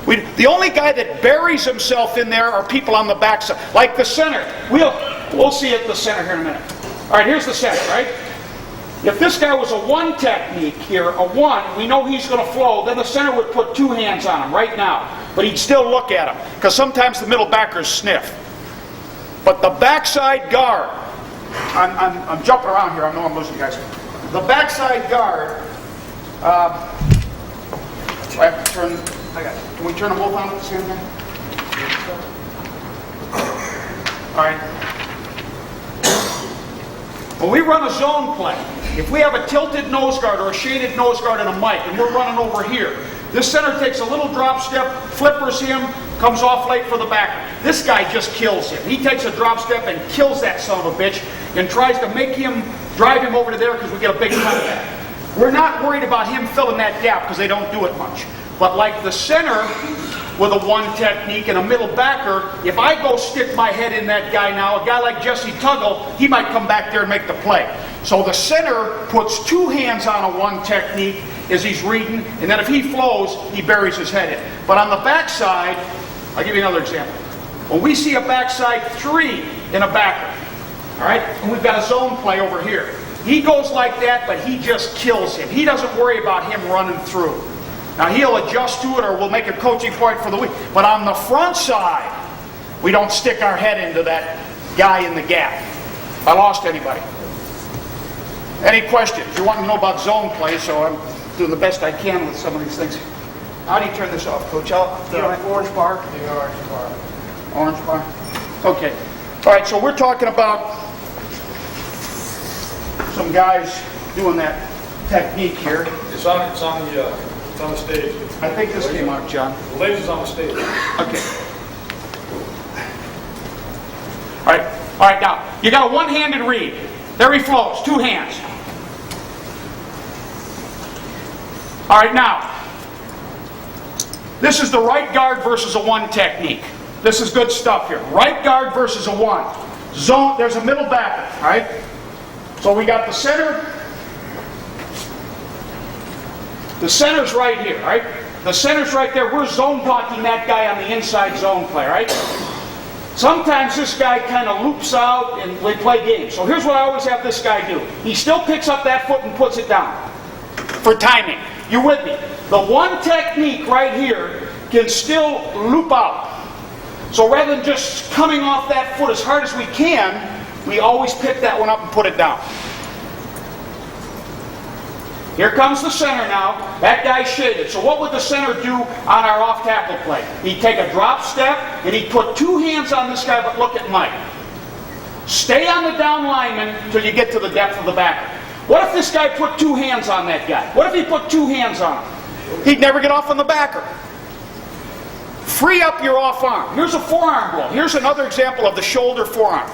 E: The only guy that buries himself in there are people on the backside, like the center. We'll see it the center here in a minute. All right, here's the center, right? If this guy was a one technique here, a one, we know he's going to flow, then the center would put two hands on him right now. But he'd still look at him, because sometimes the middle backers sniff. But the backside guard, I'm jumping around here, I know I'm losing you guys. The backside guard, I have to turn, can we turn them both on at the same time? All right. When we run a zone play, if we have a tilted nose guard or a shaded nose guard and a mic, and we're running over here, this center takes a little drop step, flippers him, comes off late for the backer. This guy just kills him. He takes a drop step and kills that son of a bitch and tries to make him, drive him over to there because we get a big contact. We're not worried about him filling that gap because they don't do it much. But like the center with a one technique and a middle backer, if I go stick my head in that guy now, a guy like Jesse Tuggle, he might come back there and make the play. So the center puts two hands on a one technique as he's reading, and then if he flows, he buries his head in. But on the backside, I'll give you another example. When we see a backside three in a backer, all right, and we've got a zone play over here, he goes like that, but he just kills him. He doesn't worry about him running through. Now he'll adjust to it or we'll make a coaching point for the week. But on the front side, we don't stick our head into that guy in the gap. I lost anybody? Any questions? You want to know about zone play, so I'm doing the best I can with some of these things. How do you turn this off, Coach?
C: Orange bar? The orange bar.
E: Orange bar? Okay. All right, so we're talking about some guys doing that technique here.
A: It's on the stage.
E: I think this came out, John.
A: The laser's on the stage.
E: Okay. All right, now, you got a one-handed read. There he flows, two hands. All right, now, this is the right guard versus a one technique. This is good stuff here. Right guard versus a one. Zone, there's a middle backer, all right? So we got the center. The center's right here, right? The center's right there. We're zone blocking that guy on the inside zone play, right? Sometimes this guy kind of loops out and we play games. So here's what I always have this guy do. He still picks up that foot and puts it down for timing. You with me? The one technique right here can still loop out. So rather than just coming off that foot as hard as we can, we always pick that one up and put it down. Here comes the center now. That guy's shaded. So what would the center do on our off-tackle play? He'd take a drop step, and he'd put two hands on this guy, but look at Mike. Stay on the down lineman until you get to the depth of the backer. What if this guy put two hands on that guy? What if he put two hands on him? He'd never get off on the backer. Free up your off arm. Here's a forearm blow. Here's another example of the shoulder forearm.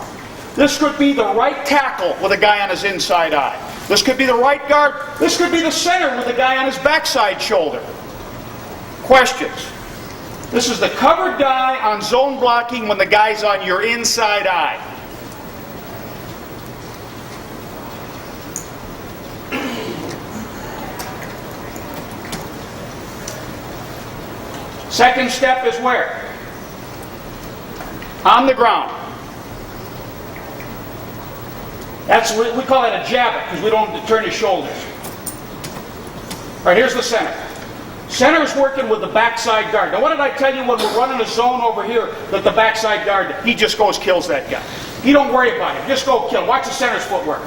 E: This could be the right tackle with a guy on his inside eye. This could be the right guard. This could be the center with a guy on his backside shoulder. Questions? This is the covered guy on zone blocking when the guy's on your inside eye. Second step is where? On the ground. We call that a jab it because we don't have to turn his shoulders. All right, here's the center. Center is working with the backside guard. Now, what did I tell you when we're running a zone over here that the backside guard, he just goes kills that guy. He don't worry about it. Just go kill. Watch the center's footwork.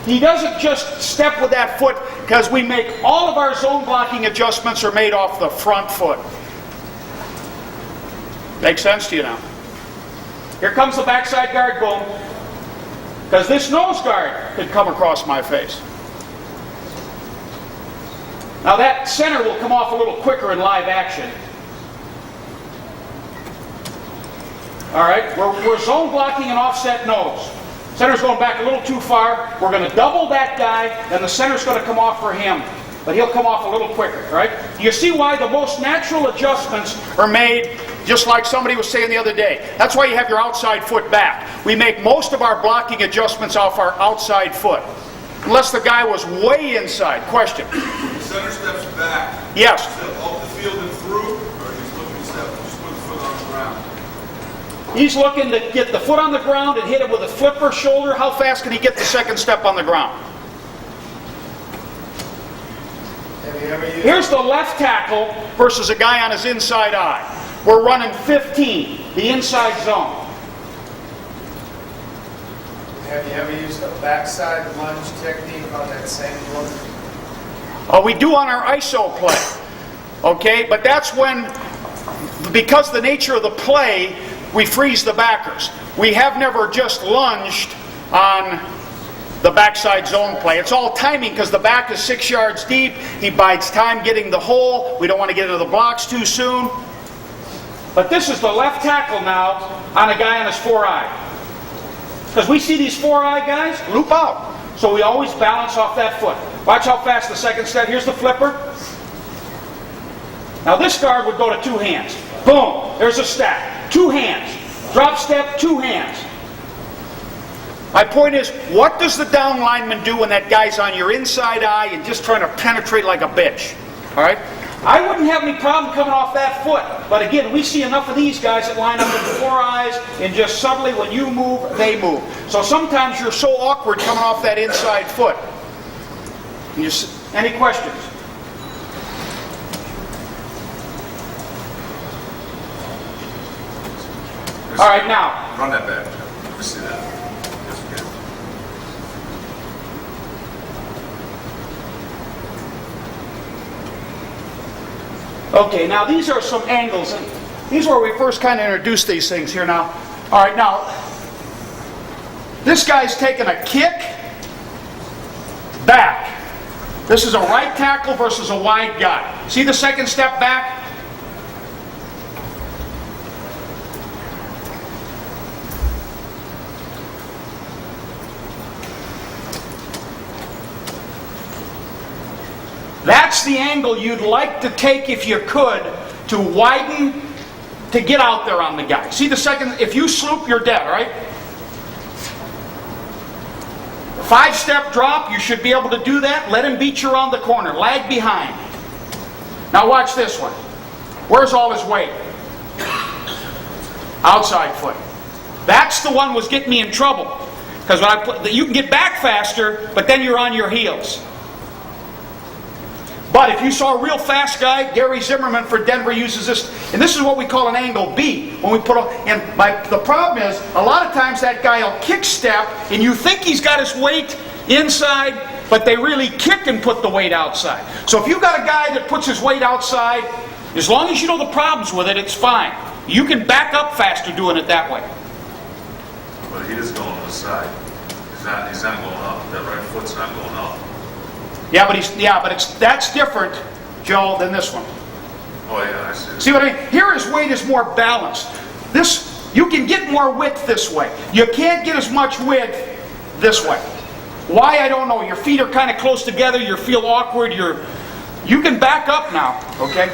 E: He doesn't just step with that foot because we make all of our zone blocking adjustments are made off the front foot. Make sense to you now? Here comes the backside guard, boom. Because this nose guard could come across my face. Now that center will come off a little quicker in live action. All right, we're zone blocking an offset nose. Center's going back a little too far. We're going to double that guy, and the center's going to come off for him. But he'll come off a little quicker, right? Do you see why the most natural adjustments are made just like somebody was saying the other day? That's why you have your outside foot back. We make most of our blocking adjustments off our outside foot. unless the guy was way inside. Question?
F: Center steps back.
E: Yes.
F: Step off the field and through, or he's looking to step, just put his foot on the ground.
E: He's looking to get the foot on the ground and hit it with a flipper shoulder. How fast can he get the second step on the ground?
C: Have you ever used,
E: Here's the left tackle versus a guy on his inside eye. We're running 15, the inside zone.
C: have you ever used a backside lunge technique on that same look?
E: Oh, we do on our ISO play. Okay, but that's when, because the nature of the play, we freeze the backers. We have never just lunged on the backside zone play. It's all timing because the back is 6 yards deep. He bides time getting the hole. We don't want to get into the blocks too soon. But this is the left tackle now on a guy on his 4-eye. Because we see these 4-eye guys loop out. So we always balance off that foot. Watch how fast the second step. Here's the flipper. Now this guard would go to 2 hands. Boom. There's a stack. 2 hands. Drop step, 2 hands. My point is, what does the down lineman do when that guy's on your inside eye and just trying to penetrate like a bitch? All right? I wouldn't have any problem coming off that foot. But again, we see enough of these guys that line up with 4 eyes and just subtly when you move, they move. So sometimes you're so awkward coming off that inside foot. Any questions? All right, now.
F: Run that back. Let me see that. Yes, again.
E: Okay, now these are some angles. And these are where we first kind of introduced these things here now. All right, now, this guy's taking a kick back. This is a right tackle versus a wide guy. See the second step back? That's the angle you'd like to take if you could to widen, to get out there on the guy. See the second, if you sloop, you're dead, right? 5-step drop, you should be able to do that. Let him beat you around the corner. Lag behind. Now watch this one. Where's all his weight? Outside foot. That's the one was getting me in trouble. Because you can get back faster, but then you're on your heels. But if you saw a real fast guy, Gary Zimmerman for Denver uses this, and this is what we call an angle B. When we put the problem is, a lot of times that guy will kick step, and you think he's got his weight inside, but they really kick and put the weight outside. So if you've got a guy that puts his weight outside, as long as you know the problems with it, it's fine. You can back up faster doing it that way.
F: But he is going on the side. He's not going up. That right foot's not going up.
E: Yeah, but that's different, Joe, than this one.
F: Oh yeah, I see.
E: See what I mean? Here his weight is more balanced. This, you can get more width this way. You can't get as much width this way. Why, I don't know. Your feet are kind of close together. You feel awkward. You can back up now, okay?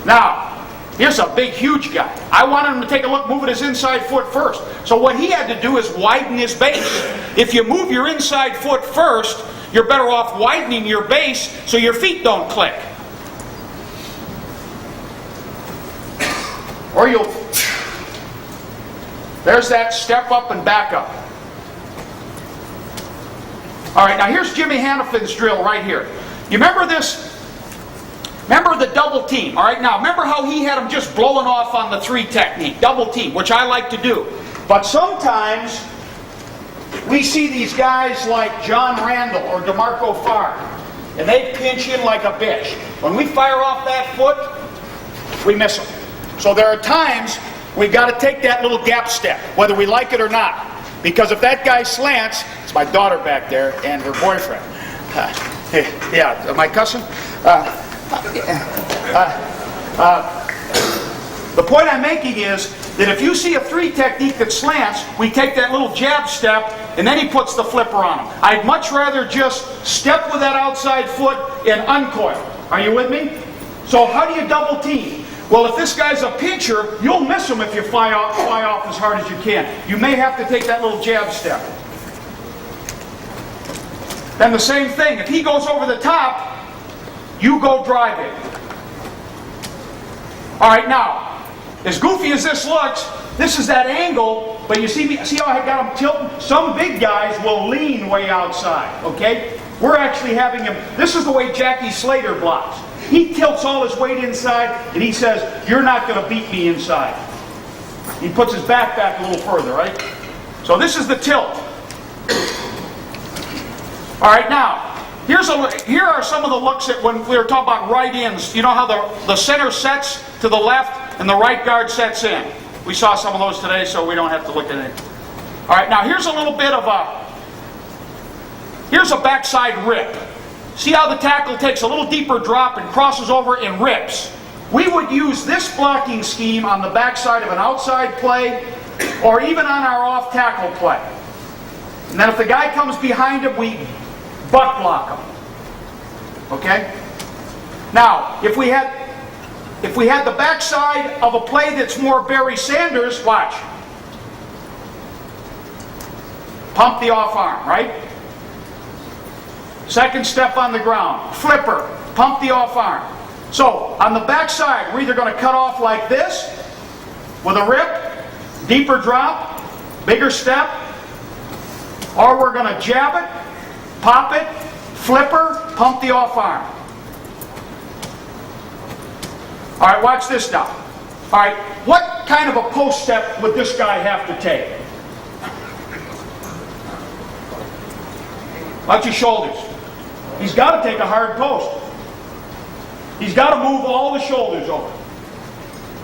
E: Now, here's a big, huge guy. I wanted him to take a look, moving his inside foot first. So what he had to do is widen his base. If you move your inside foot first, you're better off widening your base so your feet don't click. Or you'll... There's that step up and back up. All right, now here's Jimmy Hanifin's drill right here. You remember this? Remember the double team, all right? Now, remember how he had them just blowing off on the 3 technique, double team, which I like to do. But sometimes we see these guys like John Randall or DeMarco Farr, and they pinch in like a bitch. When we fire off that foot, we miss them. So there are times we got to take that little gap step, whether we like it or not. Because if that guy slants, it's my daughter back there and her boyfriend. Yeah, am I cussing? The point I'm making is that if you see a 3 technique that slants, we take that little jab step and then he puts the flipper on him. I'd much rather just step with that outside foot and uncoil. Are you with me? So how do you double team? Well, if this guy's a pincher, you'll miss him if you fly off as hard as you can. You may have to take that little jab step. Then the same thing. If he goes over the top, you go drive it. All right, now, as goofy as this looks, this is that angle, but you see how I got him tilting? Some big guys will lean way outside, okay? We're actually having him, this is the way Jackie Slater blocks. He tilts all his weight inside, and he says, you're not going to beat me inside. He puts his back a little further, right? So this is the tilt. All right, now, here are some of the looks at when we were talking about right ins. You know how the center sets to the left and the right guard sets in. We saw some of those today, so we don't have to look at it. All right, now here's a little bit of here's a backside rip. See how the tackle takes a little deeper drop and crosses over and rips. We would use this blocking scheme on the backside of an outside play or even on our off tackle play. And then if the guy comes behind him, we butt block him. Okay? Now, if we had the backside of a play that's more Barry Sanders, watch. Pump the off arm, right? Second step on the ground. Flipper. Pump the off arm. So, on the backside, we're either going to cut off like this, with a rip, deeper drop, bigger step, or we're going to jab it, pop it, flipper, pump the off arm. All right, watch this now. All right, what kind of a post step would this guy have to take? Watch his shoulders. He's got to take a hard post. He's got to move all the shoulders over.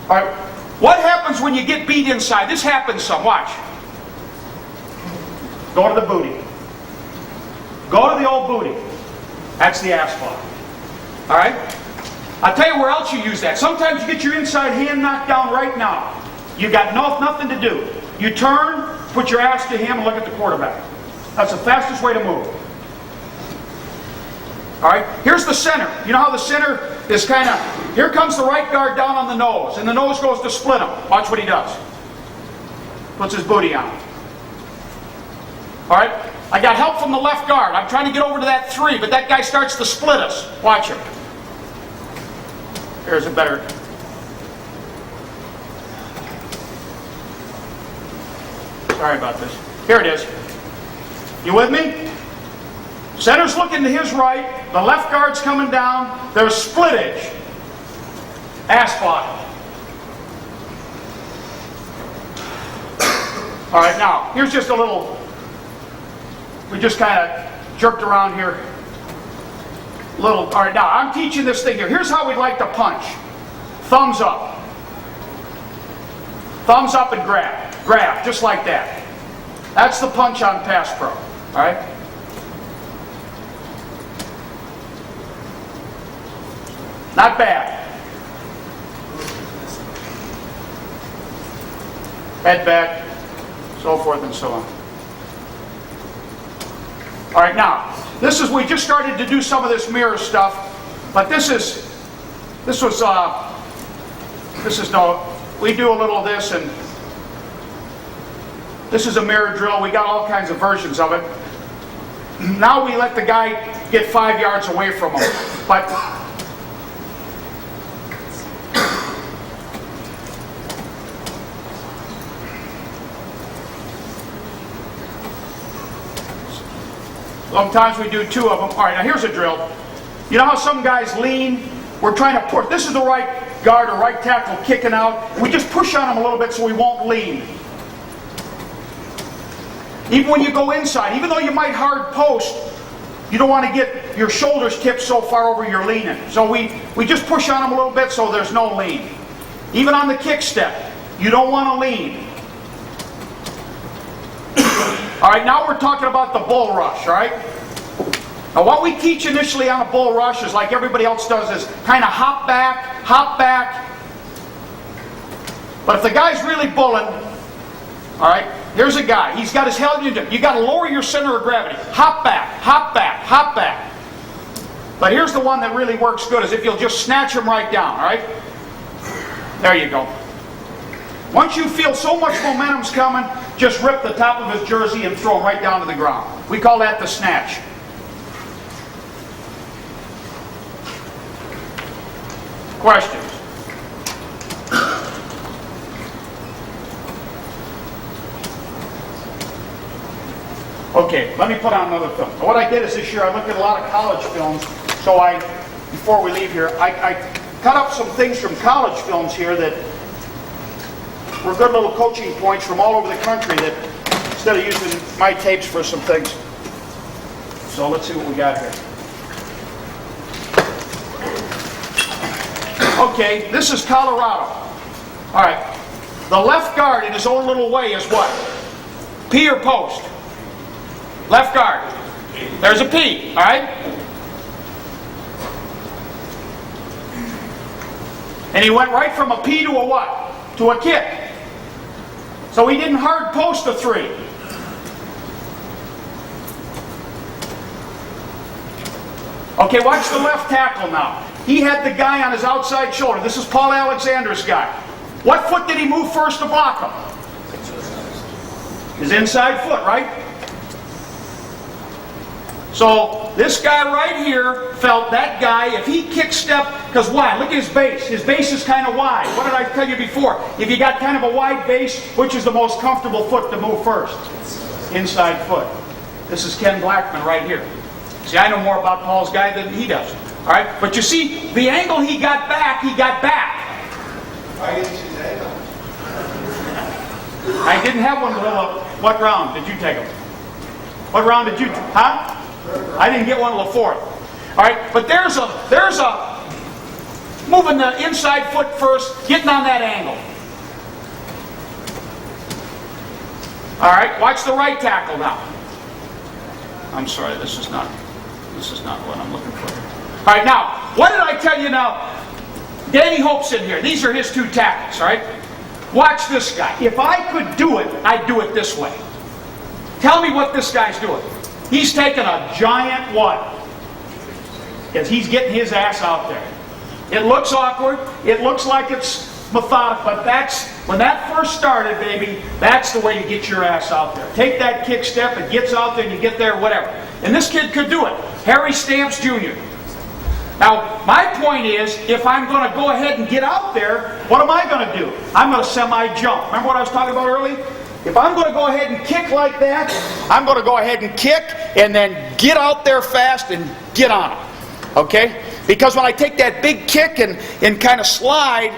E: All right, what happens when you get beat inside? This happens some. Watch. Go to the booty. Go to the old booty. That's the ass block. All right? I'll tell you where else you use that. Sometimes you get your inside hand knocked down right now. You got nothing to do. You turn, put your ass to him, and look at the quarterback. That's the fastest way to move. All right? Here's the center. You know how the center is kind of... Here comes the right guard down on the nose, and the nose goes to split him. Watch what he does. Puts his booty on. All right? I got help from the left guard. I'm trying to get over to that 3, but that guy starts to split us. Watch him. Here's a better... Sorry about this. Here it is. You with me? Center's looking to his right. The left guard's coming down. There's splittage. Ass block. All right, now, here's just a little... We just kind of jerked around here. All right, now, I'm teaching this thing here. Here's how we'd like to punch. Thumbs up. Thumbs up and grab. Grab, just like that. That's the punch on Pass Pro. All right? Not bad. Head back, so forth and so on. All right, now, we just started to do some of this mirror stuff, but we do a little of this, and this is a mirror drill. We got all kinds of versions of it. Now we let the guy get 5 yards away from him, but sometimes we do 2 of them. All right, now here's a drill. You know how some guys lean? We're trying to push. This is the right guard or right tackle kicking out. We just push on him a little bit so he won't lean. Even when you go inside, even though you might hard post, you don't want to get your shoulders tipped so far over you're leaning. So we just push on him a little bit so there's no lean. Even on the kick step, you don't want to lean. All right, now we're talking about the bull rush, all right? Now what we teach initially on a bull rush is like everybody else does is kind of hop back. But if the guy's really bulling, all right, here's a guy. He's got his head, you got to lower your center of gravity. Hop back. But here's the one that really works good is if you'll just snatch him right down, all right? There you go. Once you feel so much momentum's coming, just rip the top of his jersey and throw him right down to the ground. We call that the snatch. Questions? Okay, let me put on another film. What I did is this year I looked at a lot of college films, so before we leave here, I cut up some things from college films here that were good little coaching points from all over the country that instead of using my tapes for some things. So let's see what we got here. Okay, this is Colorado. All right, the left guard in his own little way is what? P or post? Left guard. There's a P, all right? And he went right from a P to a what? To a kick. So he didn't hard post a 3. Okay, watch the left tackle now. He had the guy on his outside shoulder. This is Paul Alexander's guy. What foot did he move first to block him? His inside foot, right? So this guy right here felt that guy, if he kick step, because why? Look at his base. His base is kind of wide. What did I tell you before? If you got kind of a wide base, which is the most comfortable foot to move first? Inside foot. This is Ken Blackman right here. See, I know more about Paul's guy than he does. All right? But you see, the angle he got back, he got back.
C: I didn't see the angle.
E: I didn't have one, Lilla. What round did you take him? What round did you, huh? I didn't get one till the 4th. All right, but there's a moving the inside foot first, getting on that angle. All right, watch the right tackle now. I'm sorry, this is not what I'm looking for. All right, now, what did I tell you now? Danny Hope's in here. These are his 2 tackles, all right? Watch this guy. If I could do it, I'd do it this way. Tell me what this guy's doing. He's taking a giant what? Because he's getting his ass out there. It looks awkward. It looks like it's methodical, but that's, when that first started, baby, that's the way you get your ass out there. Take that kick step, it gets out there, and you get there, whatever. And this kid could do it. Harry Stamps Jr. Now, my point is, if I'm going to go ahead and get out there, what am I going to do? I'm going to semi-jump. Remember what I was talking about earlier? If I'm going to go ahead and kick like that, I'm going to go ahead and kick and then get out there fast and get on it. Okay? Because when I take that big kick and kind of slide,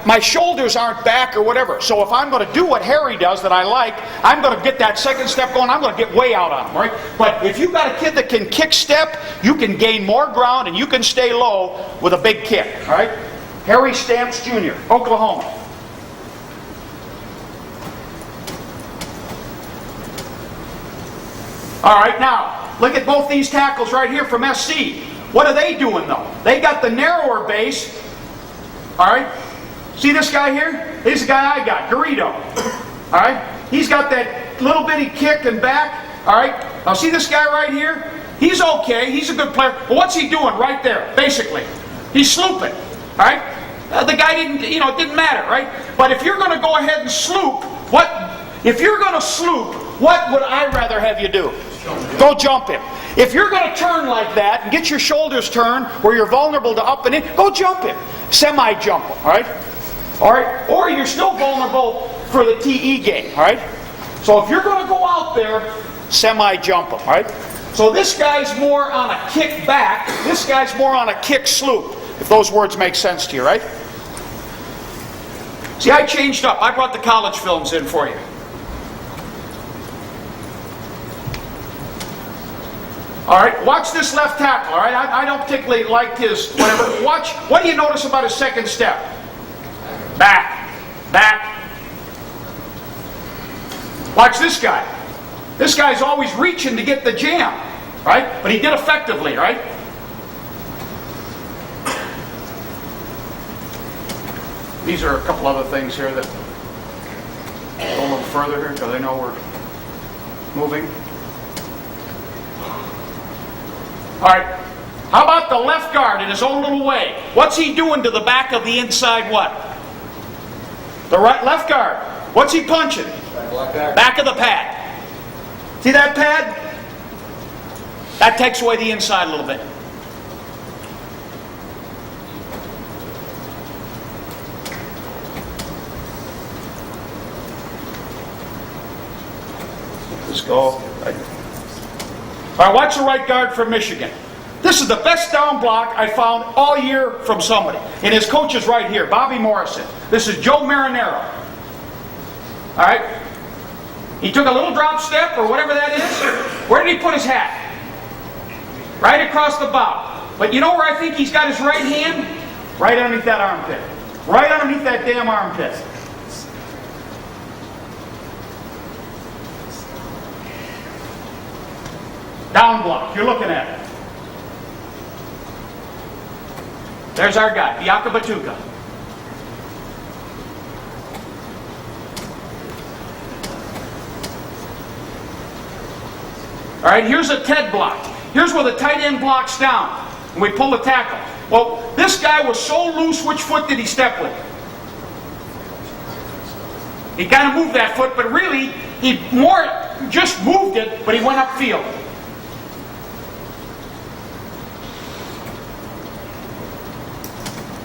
E: my shoulders aren't back or whatever. So if I'm going to do what Harry does that I like, I'm going to get that second step going. I'm going to get way out on him, right? But if you've got a kid that can kick step, you can gain more ground and you can stay low with a big kick, all right? Harry Stamps Jr., Oklahoma. All right, now, look at both these tackles right here from SC. What are they doing, though? They got the narrower base. All right? See this guy here? This is the guy I got, Garrido. All right? He's got that little bitty kick and back. All right? Now, see this guy right here? He's okay. He's a good player. But what's he doing right there, basically? He's slooping. All right? The guy didn't, it didn't matter, right? But if you're going to go ahead and sloop, if you're going to sloop, what would I rather have you do? Go jump him. If you're going to turn like that and get your shoulders turned where you're vulnerable to up and in, go jump him. Semi-jump him, all right? All right? Or you're still vulnerable for the TE game, all right? So if you're going to go out there, semi-jump him, all right? So this guy's more on a kick back. This guy's more on a kick sloop, if those words make sense to you, right? See, I changed up. I brought the college films in for you. All right, watch this left tackle, all right? I don't particularly like his whatever. Watch, what do you notice about his second step? Back, back. Watch this guy. This guy's always reaching to get the jam, right? But he did effectively, right? These are a couple other things here that go a little further here because I know we're moving. All right, how about the left guard in his own little way? What's he doing to the back of the inside what? The left guard. What's he punching? Back of the pad. See that pad? That takes away the inside a little bit. just go. All right, watch the right guard from Michigan. This is the best down block I found all year from somebody. And his coach is right here, Bobby Morrison. This is Joe Marinero. All right? He took a little drop step or whatever that is. Where did he put his hat? Right across the bow. But you know where I think he's got his right hand? Right underneath that armpit. Right underneath that damn armpit. Down block. You're looking at it. There's our guy, Biaka Batuka. All right, here's a Ted block. Here's where the tight end blocks down, and we pull the tackle. Well, this guy was so loose, which foot did he step with? He kind of moved that foot, but really, he more just moved it, but he went upfield.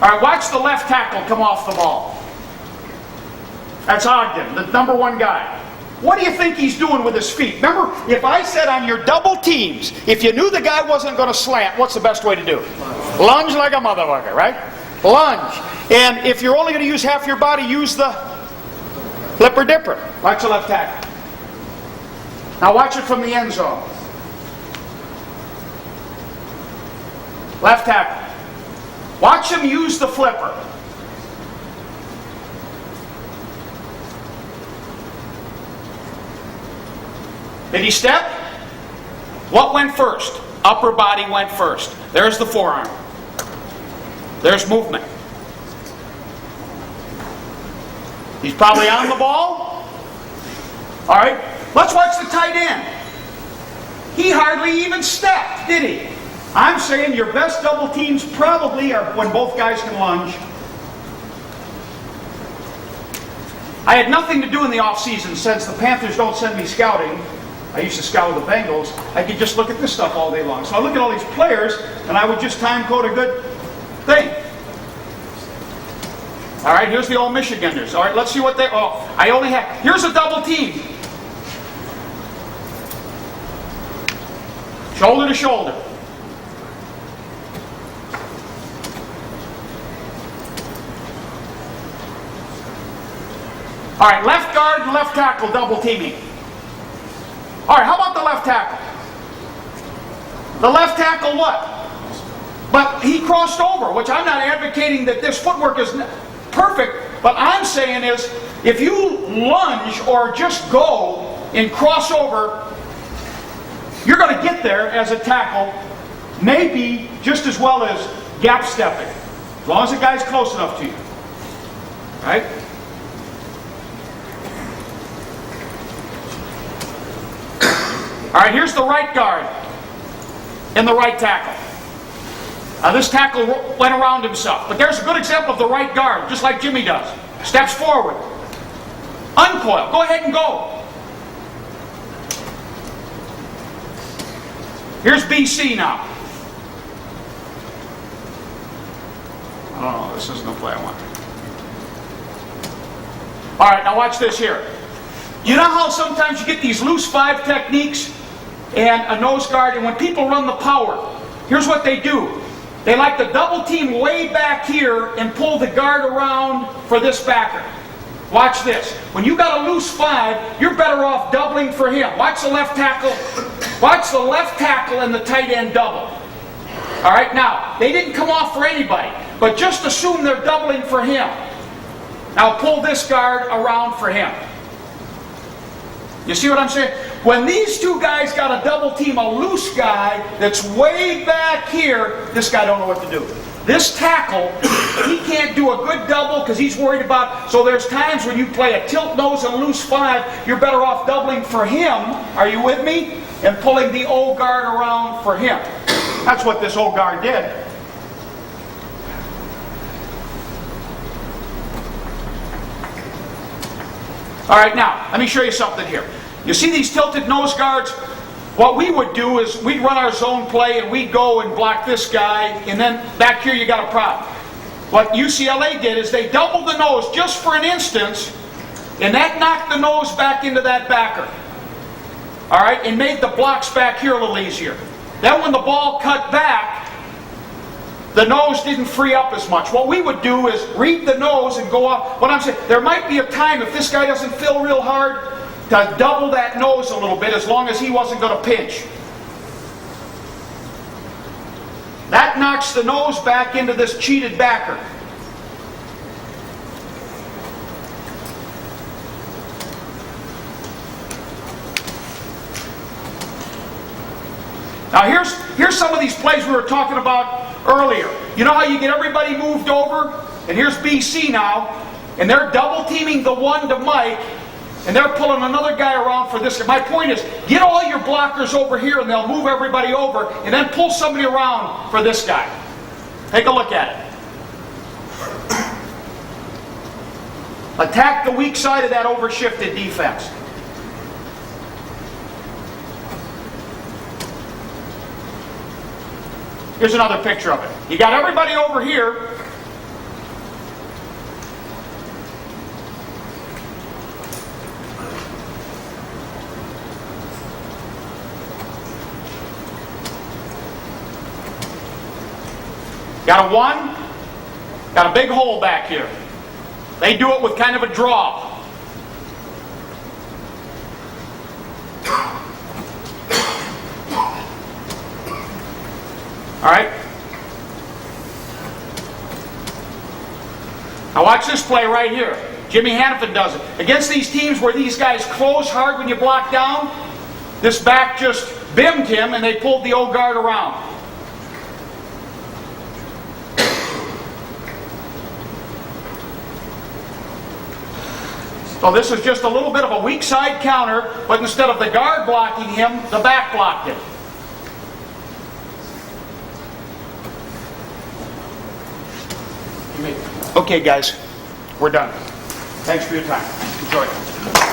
E: All right, watch the left tackle come off the ball. That's Ogden, the number one guy. What do you think he's doing with his feet? Remember, if I said on your double teams, if you knew the guy wasn't going to slant, what's the best way to do? Lunge like a motherfucker, right? Lunge. And if you're only going to use half your body, use the flipper dipper. Watch the left tackle. Now watch it from the end zone. Left tackle. Watch him use the flipper. Did he step? What went first? Upper body went first. There's the forearm. There's movement. He's probably on the ball. All right, let's watch the tight end. He hardly even stepped, did he? I'm saying your best double teams probably are when both guys can lunge. I had nothing to do in the off-season since the Panthers don't send me scouting. I used to scout with the Bengals. I could just look at this stuff all day long. So I look at all these players, and I would just time code a good thing. All right, here's the old Michiganders. All right, let's see what they... Oh, I only have... Here's a double team. Shoulder to shoulder. All right, left guard and left tackle double teaming. All right, how about the left tackle? The left tackle what? But he crossed over, which I'm not advocating that this footwork is perfect, but I'm saying is if you lunge or just go and cross over, you're going to get there as a tackle, maybe just as well as gap stepping, as long as the guy's close enough to you. Right? All right, here's the right guard and the right tackle. Now this tackle went around himself, but there's a good example of the right guard, just like Jimmy does. Steps forward. Uncoil. Go ahead and go. Here's BC now. Oh, this isn't the play I want. All right, now watch this here. You know how sometimes you get these loose five techniques and a nose guard, and when people run the power, here's what they do. They like to double team way back here and pull the guard around for this backer. Watch this. When you got a loose five, you're better off doubling for him. Watch the left tackle. Watch the left tackle and the tight end double. All right, now, they didn't come off for anybody, but just assume they're doubling for him. Now pull this guard around for him. You see what I'm saying? When these two guys got a double team, a loose guy that's way back here, this guy don't know what to do. This tackle, he can't do a good double because he's worried about, so there's times when you play a tilt nose and loose five, you're better off doubling for him, are you with me? And pulling the old guard around for him. That's what this old guard did. All right, now, let me show you something here. You see these tilted nose guards? What we would do is we'd run our zone play and we'd go and block this guy, and then back here you got a problem. What UCLA did is they doubled the nose just for an instance, and that knocked the nose back into that backer. all right, and made the blocks back here a little easier. Then when the ball cut back, the nose didn't free up as much. What we would do is read the nose and go up. What I'm saying, there might be a time if this guy doesn't fill real hard to double that nose a little bit as long as he wasn't going to pinch. That knocks the nose back into this cheated backer. Now here's some of these plays we were talking about earlier. You know how you get everybody moved over? And here's BC now, and they're double teaming the one to Mike, and they're pulling another guy around for this guy. My point is, get all your blockers over here and they'll move everybody over, and then pull somebody around for this guy. Take a look at it. Attack the weak side of that overshifted defense. Here's another picture of it. You got everybody over here. Got a one, got a big hole back here. They do it with kind of a draw. All right. Now watch this play right here. Jimmy Hannafin does it. Against these teams where these guys close hard when you block down, this back just bimmed him and they pulled the old guard around. So this is just a little bit of a weak side counter, but instead of the guard blocking him, the back blocked him. Okay, guys, we're done. Thanks for your time. Enjoy.